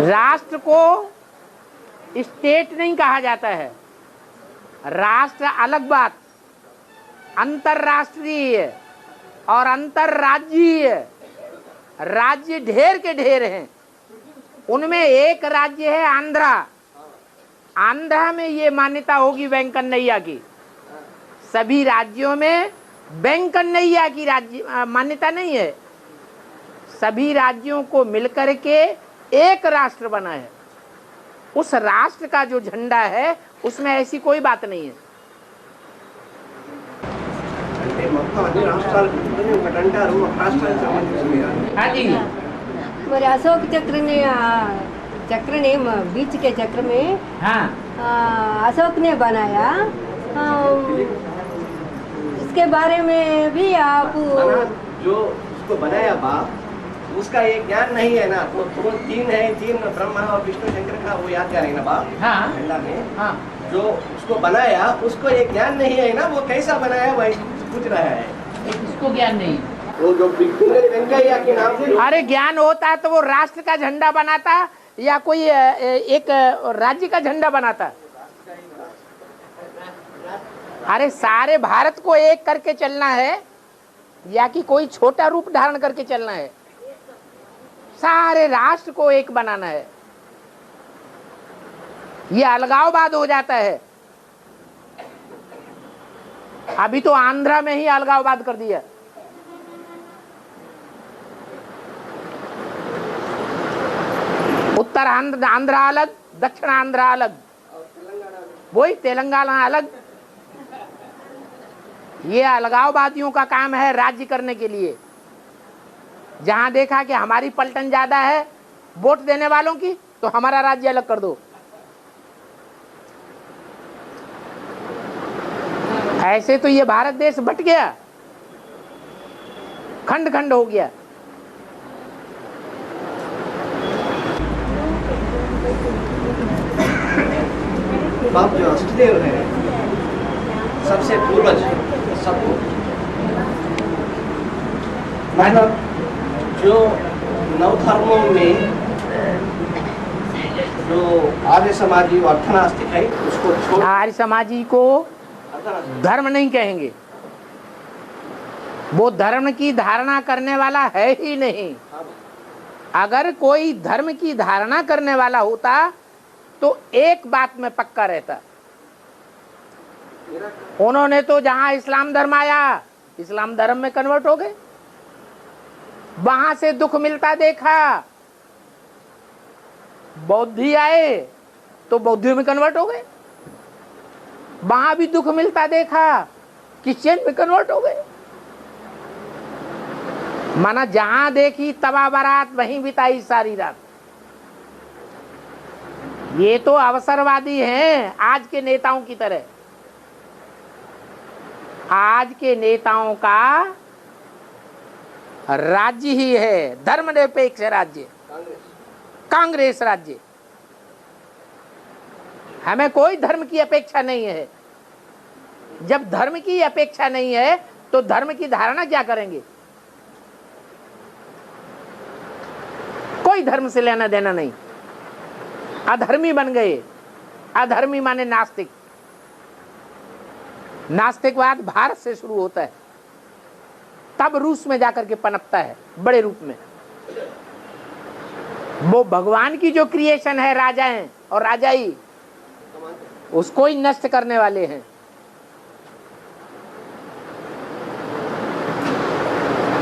राष्ट्र को स्टेट नहीं कहा जाता है। राष्ट्र अलग बात, अंतरराष्ट्रीय और अंतरराज्यीय। राज्य ढेर के ढेर हैं, उनमें एक राज्य है आंध्रा। आंध्रा में ये मान्यता होगी वेंकन्नैया की। सभी राज्यों में वेंकन्नैया की राज्य मान्यता नहीं है। सभी राज्यों को मिलकर के एक राष्ट्र बना है। उस राष्ट्र का जो झंडा है उसमें ऐसी कोई बात नहीं है। మొత్తం అన్ని రాష్ట్రాలకు ఉంటుంది ఒకటి అంటారు, ఒక రాష్ట్రానికి సంబంధించింది కాదు. हाँ जी, మరి अशोक चक्र ने चक्र ने बीच के चक्र में हाँ अशोक ने बनाया। आ, इसके बारे में भी आप बना जो उसको बनाया बाप, उसका ये ज्ञान नहीं है ना। तो तीन है, तीन ब्रह्मा और विष्णु शंकर का वो याद करेंगे ना बाप हाँ झंडा में। हाँ, जो उसको बनाया उसको ये ज्ञान नहीं है ना, वो कैसा बनाया वही पूछ रहा है। इसको ज्ञान नहीं। वो जो वेंकैया के नाम से अरे ज्ञान होता तो वो राष्ट्र का झंडा बनाता या कोई एक राज्य का झंडा बनाता। अरे सारे भारत को एक करके चलना है या कि कोई छोटा रूप धारण करके चलना है? सारे राष्ट्र को एक बनाना है। ये अलगाववाद हो जाता है। अभी तो आंध्रा में ही अलगाववाद कर दिया। उत्तर आंध्रा अलग, दक्षिण आंध्रा अलग, वही तेलंगाना अलग। ये अलगाववादियों का काम है राज्य करने के लिए। जहां देखा कि हमारी पलटन ज्यादा है वोट देने वालों की, तो हमारा राज्य अलग कर दो। ऐसे तो ये भारत देश बट गया, खंड खंड हो गया। बाप जो अष्टदेव है, सबसे पूर्वज सबको, मतलब जो नवधर्मों में जो आर्य समाजी और अर्थनास्तिक है उसको छोड़, आर्य समाजी को धर्म नहीं कहेंगे। वो धर्म की धारणा करने वाला है ही नहीं। अगर कोई धर्म की धारणा करने वाला होता तो एक बात में पक्का रहता। उन्होंने तो जहां इस्लाम धर्म आया, इस्लाम धर्म में कन्वर्ट हो गए। वहां से दुख मिलता देखा। बौद्धी आए तो बौद्धियों में कन्वर्ट हो गए। वहां भी दुख मिलता देखा, क्रिश्चियन में कन्वर्ट हो गए। माना जहां देखी तबा बारात वहीं बिताई सारी रात। ये तो अवसरवादी हैं आज के नेताओं की तरह। आज के नेताओं का राज्य ही है धर्मनिरपेक्ष राज्य, कांग्रेस राज्य। हमें कोई धर्म की अपेक्षा नहीं है। जब धर्म की अपेक्षा नहीं है तो धर्म की धारणा क्या करेंगे? कोई धर्म से लेना देना नहीं। अधर्मी बन गए। अधर्मी माने नास्तिक। नास्तिकवाद भारत से शुरू होता है, तब रूस में जाकर के पनपता है बड़े रूप में। वो भगवान की जो क्रिएशन है, राजाएं और राजाई, उसको ही नष्ट करने वाले हैं।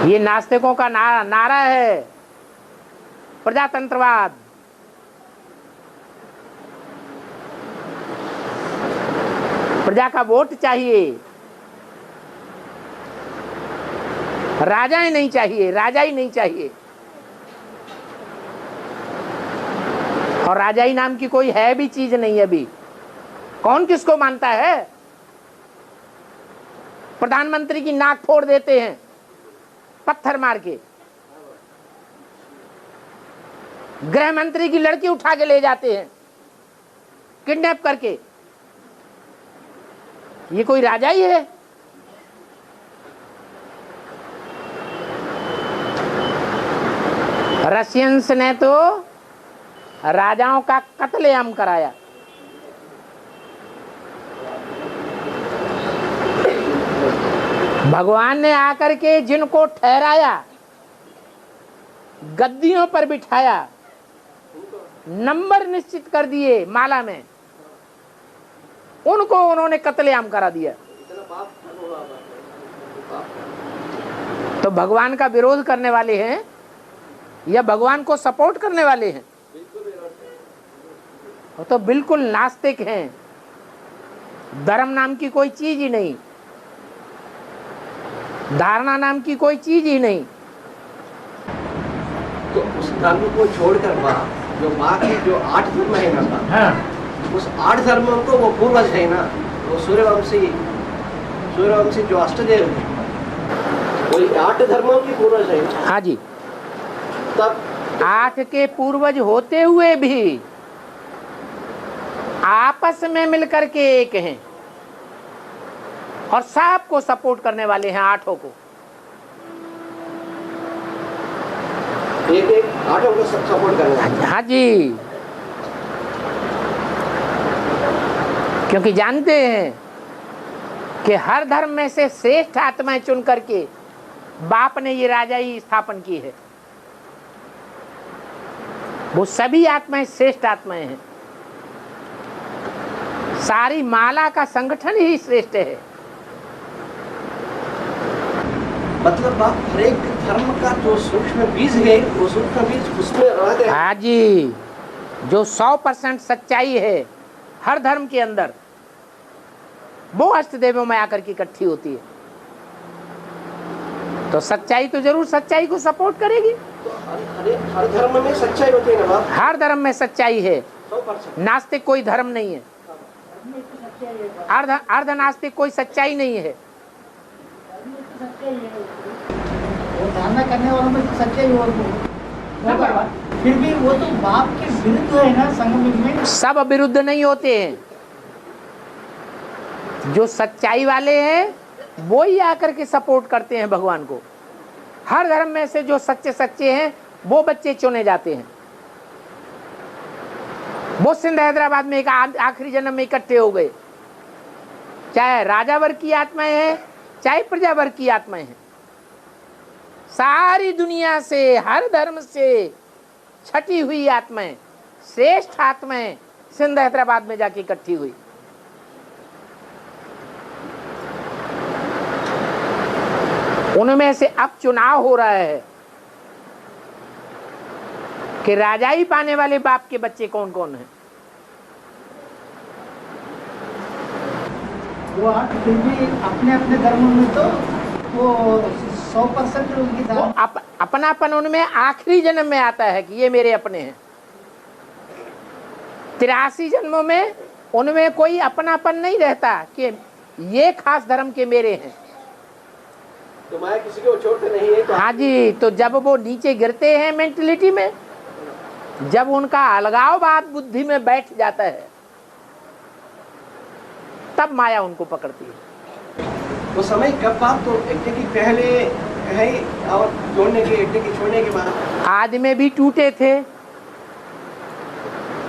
ये नास्तिकों का नारा है प्रजातंत्रवाद। प्रजा का वोट चाहिए, राजाएं नहीं चाहिए, राजाई नहीं चाहिए। और राजाई नाम की कोई है भी चीज नहीं। अभी कौन किसको मानता है? प्रधानमंत्री की नाक फोड़ देते हैं पत्थर मार के। गृह मंत्री की लड़की उठा के ले जाते हैं किडनैप करके। ये कोई राजा ही है? रशियंस ने तो राजाओं का कत्लेआम कराया। भगवान ने आकर के जिनको ठहराया, गद्दियों पर बिठाया, नंबर निश्चित कर दिए माला में, उनको उन्होंने कत्लेआम करा दिया। तो भगवान का विरोध करने वाले हैं या भगवान को सपोर्ट करने वाले हैं? वो तो बिल्कुल नास्तिक हैं। धर्म नाम की कोई चीज ही नहीं, धारणा नाम की कोई चीज ही नहीं। तो उस धर्म को छोड़कर माँ के जो 8 धर्म है ना, हाँ। उस 8 धर्मों को वो पूर्वज है ना, वो सूर्यवंशी जो अष्टदेव है, वो 8 धर्मों की पूर्वज है। हाँ जी। तब 8 के पूर्वज होते हुए भी आपस में मिलकर के एक हैं और सबको सपोर्ट करने वाले हैं 8 को। एक 8 को सपोर्ट करने वाले। हाँ जी, क्योंकि जानते हैं कि हर धर्म में से श्रेष्ठ आत्माएं चुन करके बाप ने ये राजाई स्थापन की है। वो सभी आत्माएं श्रेष्ठ आत्माएं हैं। सारी माला का संगठन ही श्रेष्ठ है। मतलब आप हर एक धर्म का जो सूक्ष्म बीज है, वो सूक्ष्म बीज उसमें रह गए। हाँ जी, जो 100% सच्चाई है हर धर्म के अंदर, वो अष्टदेवों में आकर के इकट्ठी होती है। तो सच्चाई तो जरूर सच्चाई को सपोर्ट करेगी। तो हर धर्म में सच्चाई होती है ना बाप? हर धर्म में सच्चाई है। 100%। नास्तिक कोई धर्म नहीं है, अर्ध नास्तिक कोई सच्चाई नहीं है। वो धारणा करने वालों में तो सच्चाई और फिर भी वो तो बाप के विरुद्ध है ना संगम युग में। सब विरुद्ध नहीं होते हैं। जो सच्चाई वाले हैं वो ही आकर के सपोर्ट करते हैं भगवान को। हर धर्म में से जो सच्चे हैं वो बच्चे चुने जाते हैं। वो सिंध हैदराबाद में एक आखिरी जन्म में इकट्ठे हो गए, चाहे राजा वर्ग की आत्माएं हैं चाहे प्रजा वर्ग की आत्माएं हैं। सारी दुनिया से, हर धर्म से छटी हुई आत्माएं, श्रेष्ठ आत्माएं सिंध हैदराबाद में जाके इकट्ठी हुई। उनमें से अब चुनाव हो रहा है कि राजाई पाने वाले बाप के बच्चे कौन कौन हैं। वो फिर भी अपने अपने धर्मों में तो वो 100% उनकी अपनापन उनमें आखिरी जन्म में आता है कि ये मेरे अपने हैं। 83 जन्मों में उनमें कोई अपनापन नहीं रहता कि ये खास धर्म के मेरे हैं। तो माया किसी को छोड़ते नहीं है। हाँ जी, तो जब वो नीचे गिरते हैं मेंटलिटी में, जब उनका अलगाववाद बुद्धि में बैठ जाता है, तब माया उनको पकड़ती है। वो समय कब बात? तो एक की पहले है और जोड़ने के, एक की छोड़ने के बाद। आदि में भी टूटे थे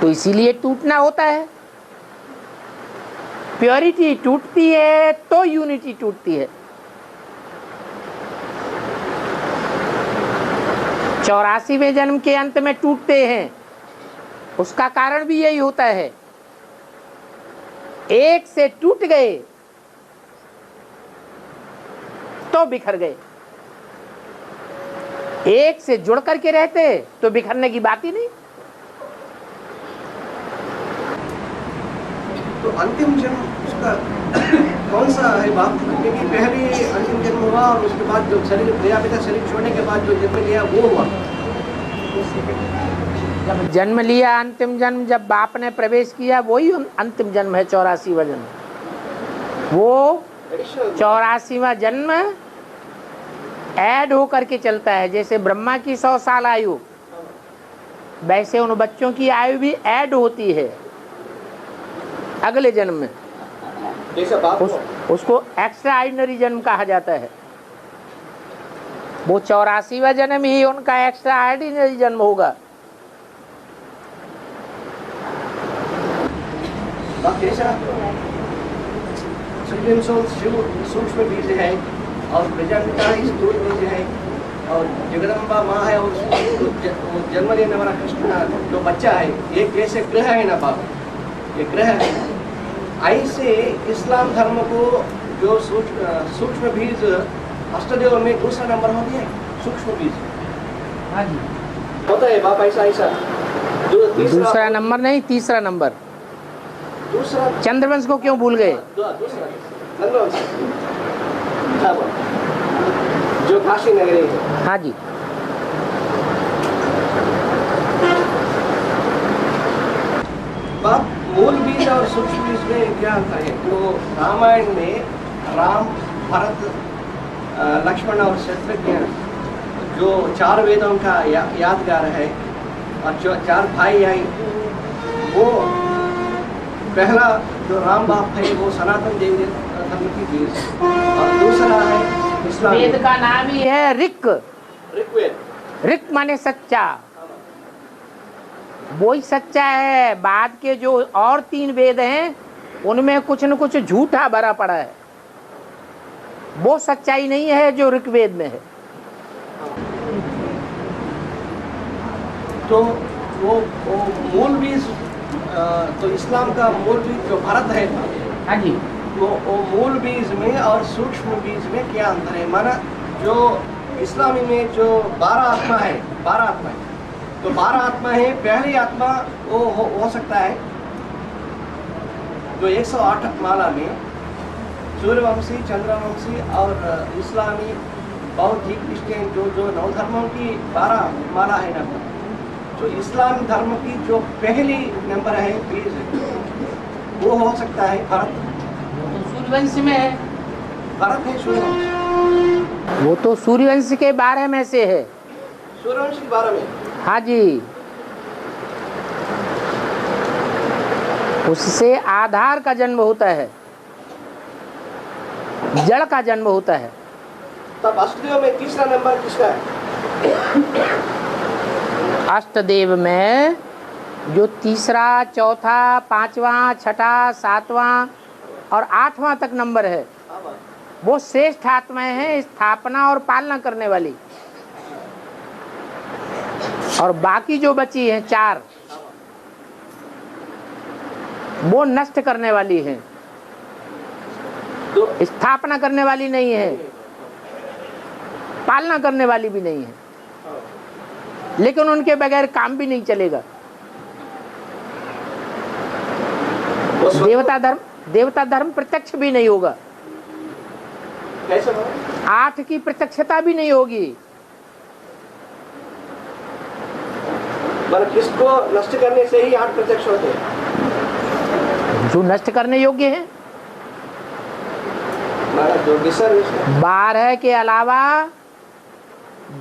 तो इसीलिए टूटना होता है। प्योरिटी टूटती है तो यूनिटी टूटती है। 84वें जन्म के अंत में टूटते हैं, उसका कारण भी यही होता है। एक से टूट गए तो बिखर गए, एक से जुड़ करके रहते तो बिखरने की बात ही नहीं। तो अंतिम जन्म उसका कौन सा है बाप? क्योंकि पहले अंतिम जन्म हुआ और उसके बाद जो शरीर पिता शरीर छोड़ने के बाद जो जन्म लिया वो हुआ। जब जन्म लिया अंतिम जन्म, जब बाप ने प्रवेश किया, वही अंतिम जन्म है 84वां जन्म। वो 84वां जन्म ऐड होकर के चलता है। जैसे ब्रह्मा की 100 साल आयु, वैसे उन बच्चों की आयु भी ऐड होती है अगले जन्म में। उसको एक्स्ट्रा ऑर्डिनरी जन्म कहा जाता है। वो 84वां जन्म ही उनका एक्स्ट्रा ऑर्डिनरी जन्म होगा। जैसा सूक्ष्म बीज है और प्रजापिता स्थूल बीज है, और जगदम्बा माँ है और वो जन्म लेने वाला कृष्ण जो बच्चा है, एक जैसे ग्रह है ना बाप, ये ग्रह है। ऐसे इस्लाम धर्म को जो सूक्ष्म बीज अष्टदेव में दूसरा नंबर हो गया है, सूक्ष्म बीज। हाँ जी, होता है बाप ऐसा ऐसा। दूसरा नंबर नहीं, तीसरा नंबर। दूसरा चंद्रवंश को क्यों भूल गए? दूसरा चंद्रवंश जो काशी नगरी है। हाँ जी, बाप मूल बीज और सूक्ष्म बीज में क्या अंतर है? तो रामायण में राम, भरत, लक्ष्मण और शत्रुघ्न जो 4 वेदों का यादगार है, और जो 4 भाई आई, वो पहला जो राम बाप है वो सनातन देवी धर्म की बीज, और दूसरा है इस्लाम। वेद का नाम ही है ऋक। ऋग्वेद। ऋक माने सच्चा, वो ही सच्चा है। बाद के जो और 3 वेद हैं उनमें कुछ न कुछ झूठा भरा पड़ा है, वो सच्चाई नहीं है जो ऋग्वेद में है। तो वो मूल बीज, तो इस्लाम का मूल बीज जो भारत है, हाँ जी, वो मूल बीज में और सूक्ष्म बीज में क्या अंतर है? माना जो इस्लामी में जो 12 आत्मा है, 12 आत्मा है, तो 12 आत्मा है। पहली आत्मा वो हो सकता है जो 108 माला में सूर्यवंशी, चंद्रवंशी और इस्लामी, बौद्ध, क्रिश्चियन जो 9 धर्मों की 12 माला है ना, जो इस्लाम धर्म की जो पहली नंबर है बीज है, वो हो सकता है भारत। तो सूर्यवंश में है, भारत है सूर्यवंश। वो तो सूर्यवंश के 12 में से है। सूर्यवंश के 12 में, हाँ जी, उससे आधार का जन्म होता है, जड़ का जन्म होता है। तब अष्टदेव में तीसरा नंबर किसका है? अष्टदेव में जो तीसरा, चौथा, 5वां, 6ठा, 7वां और 8वां तक नंबर है, वो श्रेष्ठ आत्माएं हैं, स्थापना और पालना करने वाली। और बाकी जो बची हैं 4, वो नष्ट करने वाली हैं, स्थापना करने वाली नहीं है, पालना करने वाली भी नहीं है, लेकिन उनके बगैर काम भी नहीं चलेगा। देवता धर्म प्रत्यक्ष भी नहीं होगा, 8 की प्रत्यक्षता भी नहीं होगी। किसको नष्ट करने से ही 8 प्रत्यक्ष होते हैं? जो नष्ट करने योग्य हैं। 12 के अलावा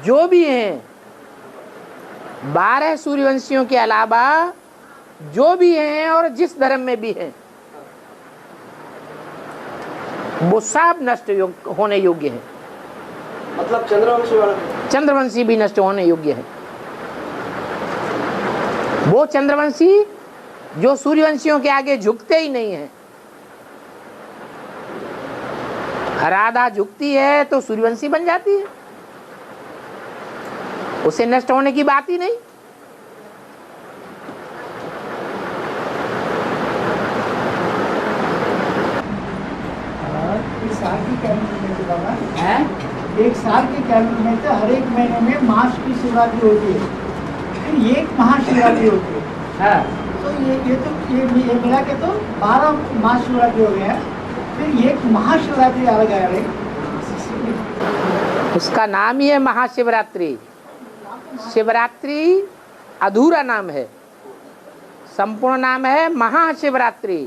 जो भी हैं, 12 सूर्यवंशियों के अलावा जो भी हैं और जिस धर्म में भी हैं, वो सब नष्ट होने योग्य है। मतलब चंद्रवंशी भी नष्ट होने योग्य है। वो चंद्रवंशी जो सूर्यवंशियों के आगे झुकते ही नहीं है। राधा झुकती है तो सूर्यवंशी बन जाती है, उसे नष्ट होने की बात ही नहीं। साल की कैलेंडर में है, एक साल के कैलेंडर में तो हर एक महीने में मास की शिवरात्रि होती है, फिर एक महाशिवरात्रि होती है। हाँ। तो ये मिला के तो 12 महाशिवरात्रि हो गए हैं, फिर एक महाशिवरात्रि अलग है। उसका नाम ही है महाशिवरात्रि। शिवरात्रि अधूरा नाम है, संपूर्ण नाम है महाशिवरात्रि।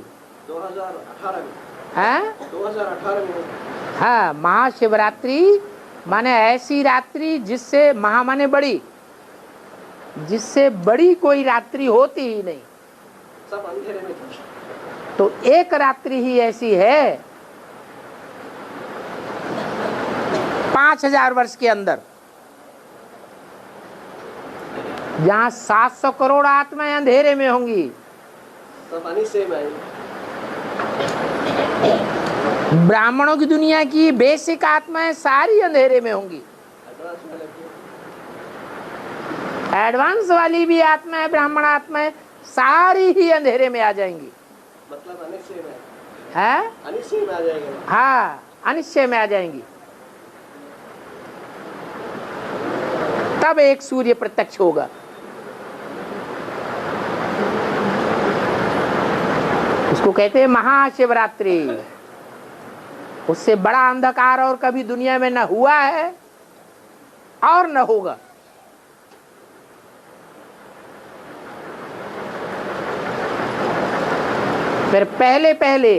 2018 में, हाँ 2018 में। हाँ, महाशिवरात्रि माने ऐसी रात्रि जिससे महा माने बड़ी, जिससे बड़ी कोई रात्रि होती ही नहीं। सब अंधेरे में तो एक रात्रि ही ऐसी है 5000 वर्ष के अंदर, जहाँ 700 करोड़ आत्माएं अंधेरे में होंगी। सब से ब्राह्मणों की दुनिया की बेसिक आत्माएं सारी अंधेरे में होंगी। एडवांस वाली भी आत्मा है, ब्राह्मण आत्मा है, सारी ही अंधेरे में आ जाएंगी। मतलब अनिश्चय में है, अनिश्चय में आ जाएगा। हाँ, अनिश्चय में आ जाएंगी। तब एक सूर्य प्रत्यक्ष होगा। उसको कहते हैं महाशिवरात्रि। उससे बड़ा अंधकार और कभी दुनिया में न हुआ है और न होगा। फिर पहले पहले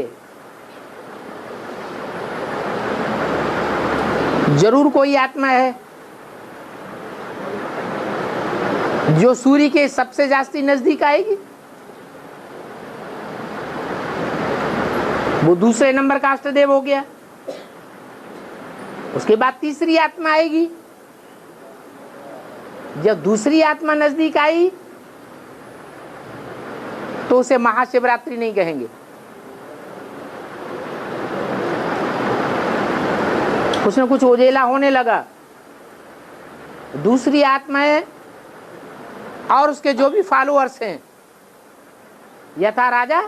जरूर कोई आत्मा है जो सूर्य के सबसे जास्ती नजदीक आएगी, वो दूसरे नंबर का अष्टदेव हो गया। उसके बाद तीसरी आत्मा आएगी। जब दूसरी आत्मा नजदीक आई तो उसे महाशिवरात्रि नहीं कहेंगे, कुछ न कुछ उजेला होने लगा। दूसरी आत्माएं और उसके जो भी फॉलोअर्स हैं, यथा राजा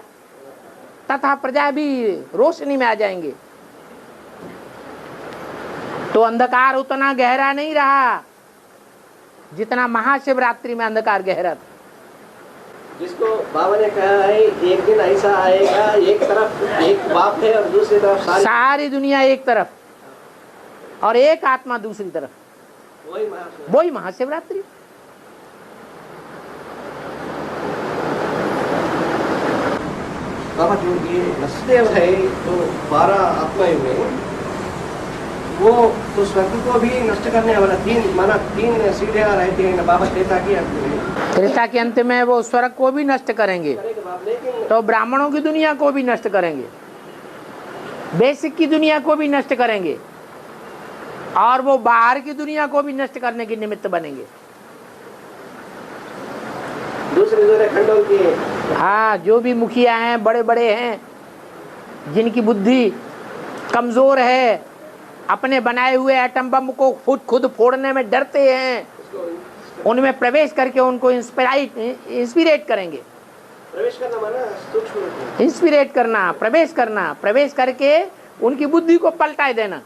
तथा प्रजा भी रोशनी में आ जाएंगे। तो अंधकार उतना गहरा नहीं रहा जितना महाशिवरात्रि में अंधकार गहरा था। जिसको बाबा ने कहा है एक दिन ऐसा आएगा, एक तरफ एक बाप है और दूसरी तरफ सारी दुनिया एक तरफ और एक आत्मा दूसरी तरफ, वही महाशिवरात्रि। बाबा जो ये नष्टदेव है तो 12 आत्माएं में वो तो स्वर्ग को भी नष्ट करने वाला, तीन सीढ़ियां रहती है ना बाबा त्रेता की अंत में। त्रेता के अंत में वो स्वर्ग को भी नष्ट करेंगे, तो ब्राह्मणों की दुनिया को भी नष्ट करेंगे, बेसिक की दुनिया को भी नष्ट करेंगे, और वो बाहर की दुनिया को भी नष्ट करने के निमित्त बनेंगे। दूसरे खंडों की, हाँ, जो भी मुखिया हैं, बड़े बड़े हैं, जिनकी बुद्धि कमजोर है, अपने बनाए हुए एटम बम को खुद फोड़ने में डरते हैं, उनमें प्रवेश करके उनको इंस्पिरेट करेंगे। प्रवेश करना माना सूक्ष्म, इंस्पिरेट करना, प्रवेश करके उनकी बुद्धि को पलटाए देना।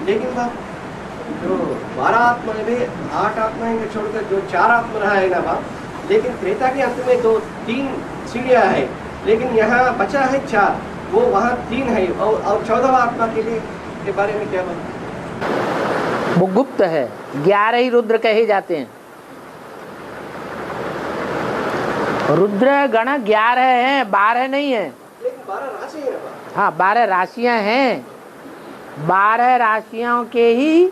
लेकिन बाप जो 12 आत्माएं भी 8 आत्माएं को छोड़कर जो 4 आत्मा रहा है ना बाप, लेकिन त्रेता के अंत में 3 सीढ़ियां है, लेकिन यहाँ बचा है 4, वो वहाँ 3 है, और 14वां आत्मा के बारे में क्या बात? वो गुप्त है, 11 ही रुद्र कहे जाते हैं। रुद्र गण 11 हैं, 12 नहीं है। लेकिन 12 राशि है ना? हाँ, 12 राशियां हैं। 12 राशियों के ही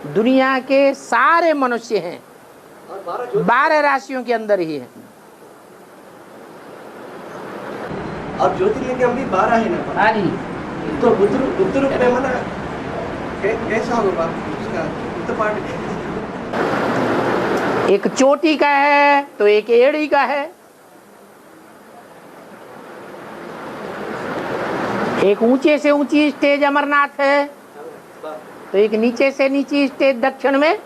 दुनिया के सारे मनुष्य हैं, और 12 राशियों के अंदर ही है। और ज्योतिर्लिंग भी 12 है ना? हाँ जी। तो बुद्ध रूप में मना कैसा होगा उसका बुद्ध पाठ? एक चोटी का है तो एक एड़ी का है, एक ऊंचे से ऊंची स्टेज अमरनाथ है, तो एक नीचे से नीची स्टेज दक्षिण में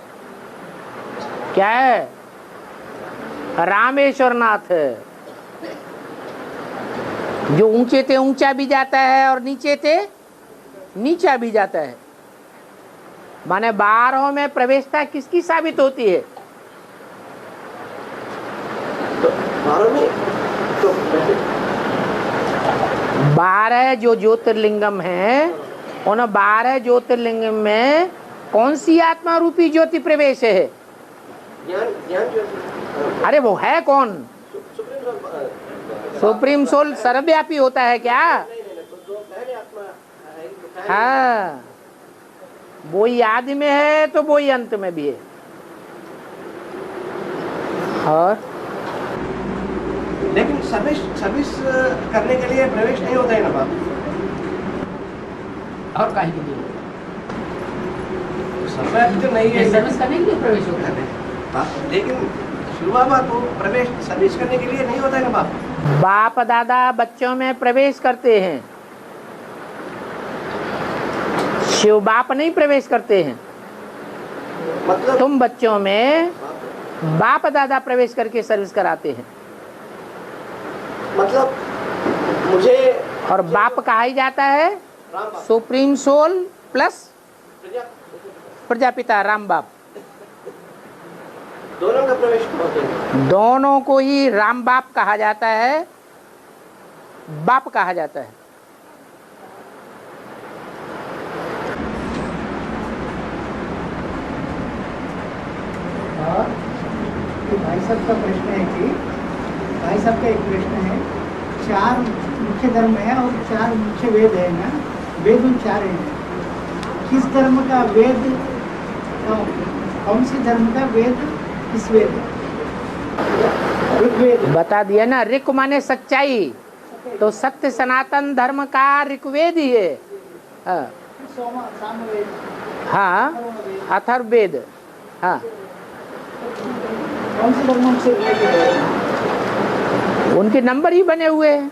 क्या है, रामेश्वर नाथ है, जो ऊंचे ते ऊंचा भी जाता है और नीचे ते नीचा भी जाता है। माने 12 में प्रवेशता किसकी साबित होती है? तो 12 में तो 12 जो ज्योतिर्लिंगम है, उन 12 ज्योतिर्लिंगम में कौन सी आत्मा रूपी ज्योति प्रवेश है? ज्ञान अरे वो है कौन? सुप्रीम सोल सर्वव्यापी होता है क्या? हाँ, वो ही आदि में है तो वो ही अंत में भी है। और लेकिन सर्विस करने के लिए प्रवेश नहीं होता है ना बाप? और कहीं के लिए सर्विस तो नहीं है, सर्विस करने के लिए प्रवेश होता है। लेकिन शुरुआत तो प्रवेश सर्विस करने के लिए नहीं होता है ना बाप? बाप दादा बच्चों में प्रवेश करते हैं, शिव बाप नहीं प्रवेश करते हैं। मतलब तुम बच्चों में बाप दादा प्रवेश करके सर्विस कराते हैं, मतलब मुझे और बाप कहा ही जाता है राम बाप, सुप्रीम सोल प्लस प्रजा- प्रजापिता राम बाप, दोनों का प्रवेश होते हैं। दोनों को ही राम बाप कहा जाता है, बाप कहा जाता है। और कि भाई साहब का प्रश्न है कि भाई साहब का एक प्रश्न है, 4 मुख्य धर्म है और 4 मुख्य वेद है ना, वेद उन 4 हैं, किस धर्म का वेद, कौन सी धर्म का वेद किस वेद है? ऋग्वेद। बता दिया ना, ऋक माने सच्चाई, तो सत्य सनातन धर्म का ऋग्वेद ही है। हाँ, सामवेद, हाँ, अथर्ववेद। हाँ, कौन सी धर्मों से रिलेटेड है? उनके नंबर ही बने हुए हैं,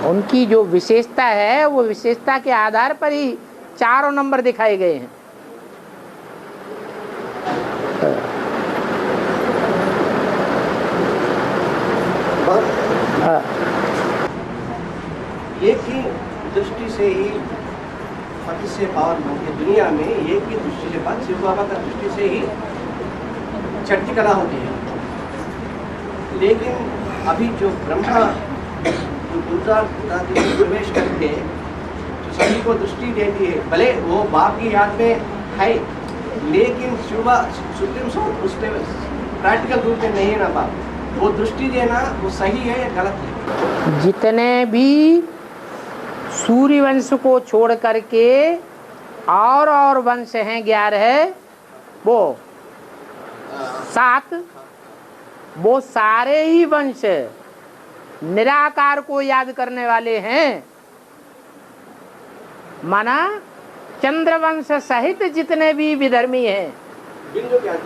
उनकी जो विशेषता है वो विशेषता के आधार पर ही चारों नंबर दिखाए गए हैं। हाँ, एक ही दृष्टि से ही पति से पावर बनती है दुनिया में, एक ही दृष्टि से बात शिव बाबा का दृष्टि से ही छठी कला होती है। लेकिन अभी जो ब्रह्मा जो दूसरा प्रवेश करके जो सभी को दृष्टि देती है, भले वो बाप की याद में है, लेकिन शिव सुप्रीम सोल उस पर प्रैक्टिकल रूप में नहीं है ना बाप, वो दृष्टि देना वो सही है या गलत है? जितने भी सूर्य वंश को छोड़ करके और वंश हैं 11, वो 7, वो सारे ही वंश निराकार को याद करने वाले हैं। माना चंद्रवंश सहित जितने भी विधर्मी हैं बिंदु क्या है?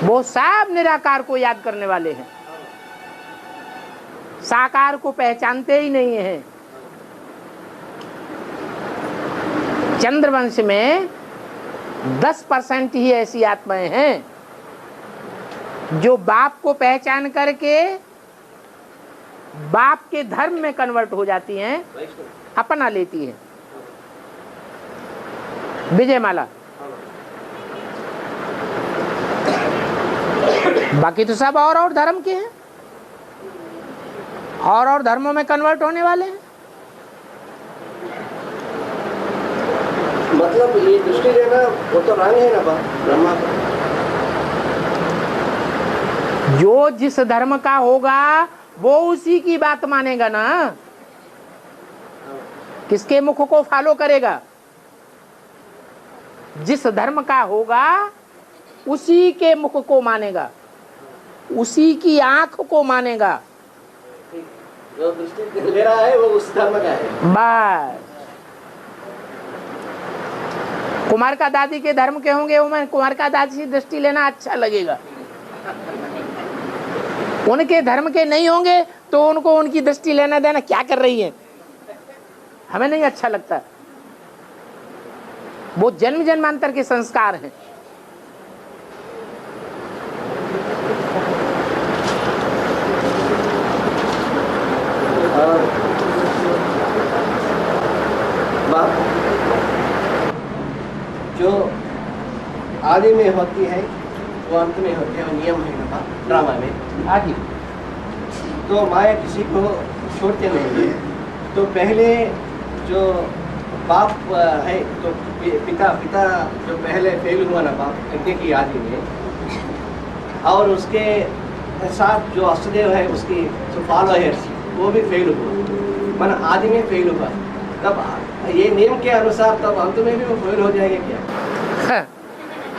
वो सब निराकार को याद करने वाले हैं, साकार को पहचानते ही नहीं हैं। चंद्रवंश में 10% ही ऐसी आत्माएं हैं जो बाप को पहचान करके बाप के धर्म में कन्वर्ट हो जाती हैं, अपना लेती हैं। विजयमाला, बाकी तो सब और धर्म के हैं, और धर्मों में कन्वर्ट होने वाले हैं। मतलब ये दृष्टि देना वो तो रंग है ना बाप ब्रह्मा का। जो जिस धर्म का होगा वो उसी की बात मानेगा ना, किसके मुख को फॉलो करेगा? जिस धर्म का होगा उसी के मुख को मानेगा, उसी की आंख को मानेगा। जो दृष्टि ले रहा है वो उस धर्म का है। बस कुमार का दादी के धर्म के होंगे, वो कुमार का दादी से दृष्टि लेना अच्छा लगेगा। उनके धर्म के नहीं होंगे तो उनको उनकी दृष्टि लेना देना क्या कर रही है, हमें नहीं अच्छा लगता। वो जन्म जन्मांतर के संस्कार हैं। जो आदि में होती है वो अंत में होती है, वो नियम है ना ड्रामा में। आदि तो माया किसी को छोड़ते नहीं है। तो पहले जो बाप है तो पिता जो पहले फेल हुआ ना बाप यज्ञ की आदि में, और उसके साथ जो अष्टदेव है उसकी जो फॉलोअर्स वो भी फेल हुआ, माना आदि में फेल हुआ। तब ये नियम के अनुसार तब अंत में भी वो फेल हो जाएंगे क्या?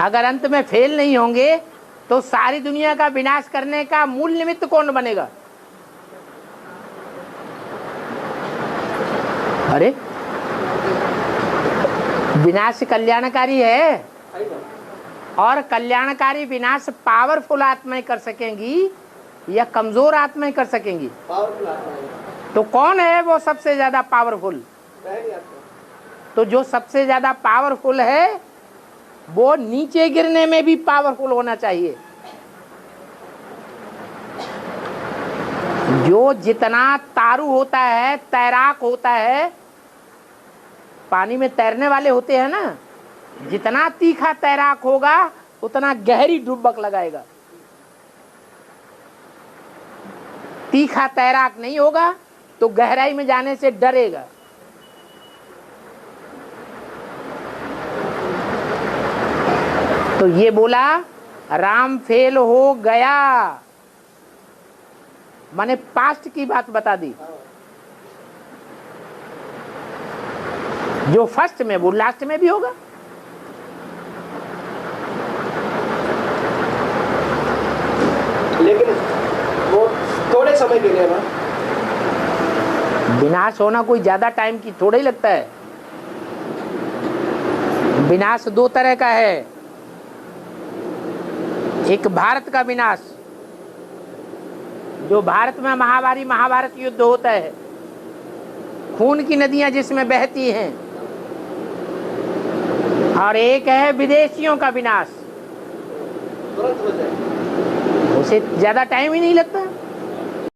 अगर अंत में फेल नहीं होंगे तो सारी दुनिया का विनाश करने का मूल निमित्त कौन बनेगा? अरे विनाश कल्याणकारी है, और कल्याणकारी विनाश पावरफुल आत्माएं कर सकेंगी या कमजोर आत्माएं कर सकेंगी? पावरफुल आत्मा है। तो कौन है वो सबसे ज्यादा पावरफुल? पहली आत्मा। तो जो सबसे ज्यादा पावरफुल है वो नीचे गिरने में भी पावरफुल होना चाहिए। जो जितना तारू होता है, तैराक होता है, पानी में तैरने वाले होते हैं ना, जितना तीखा तैराक होगा उतना गहरी डुबक लगाएगा। तीखा तैराक नहीं होगा तो गहराई में जाने से डरेगा। तो ये बोला राम फेल हो गया, माने पास्ट की बात बता दी। जो फर्स्ट में वो लास्ट में भी होगा। लेकिन वो थोड़े समय के लिए ना, विनाश होना कोई ज्यादा टाइम की थोड़ा ही लगता है। विनाश दो तरह का है, एक भारत का विनाश, जो भारत में महाभारत युद्ध होता है, खून की नदियां जिसमें बहती हैं, और एक है विदेशियों का विनाश, तुरंत हो जाए। उसे ज्यादा टाइम ही नहीं लगता।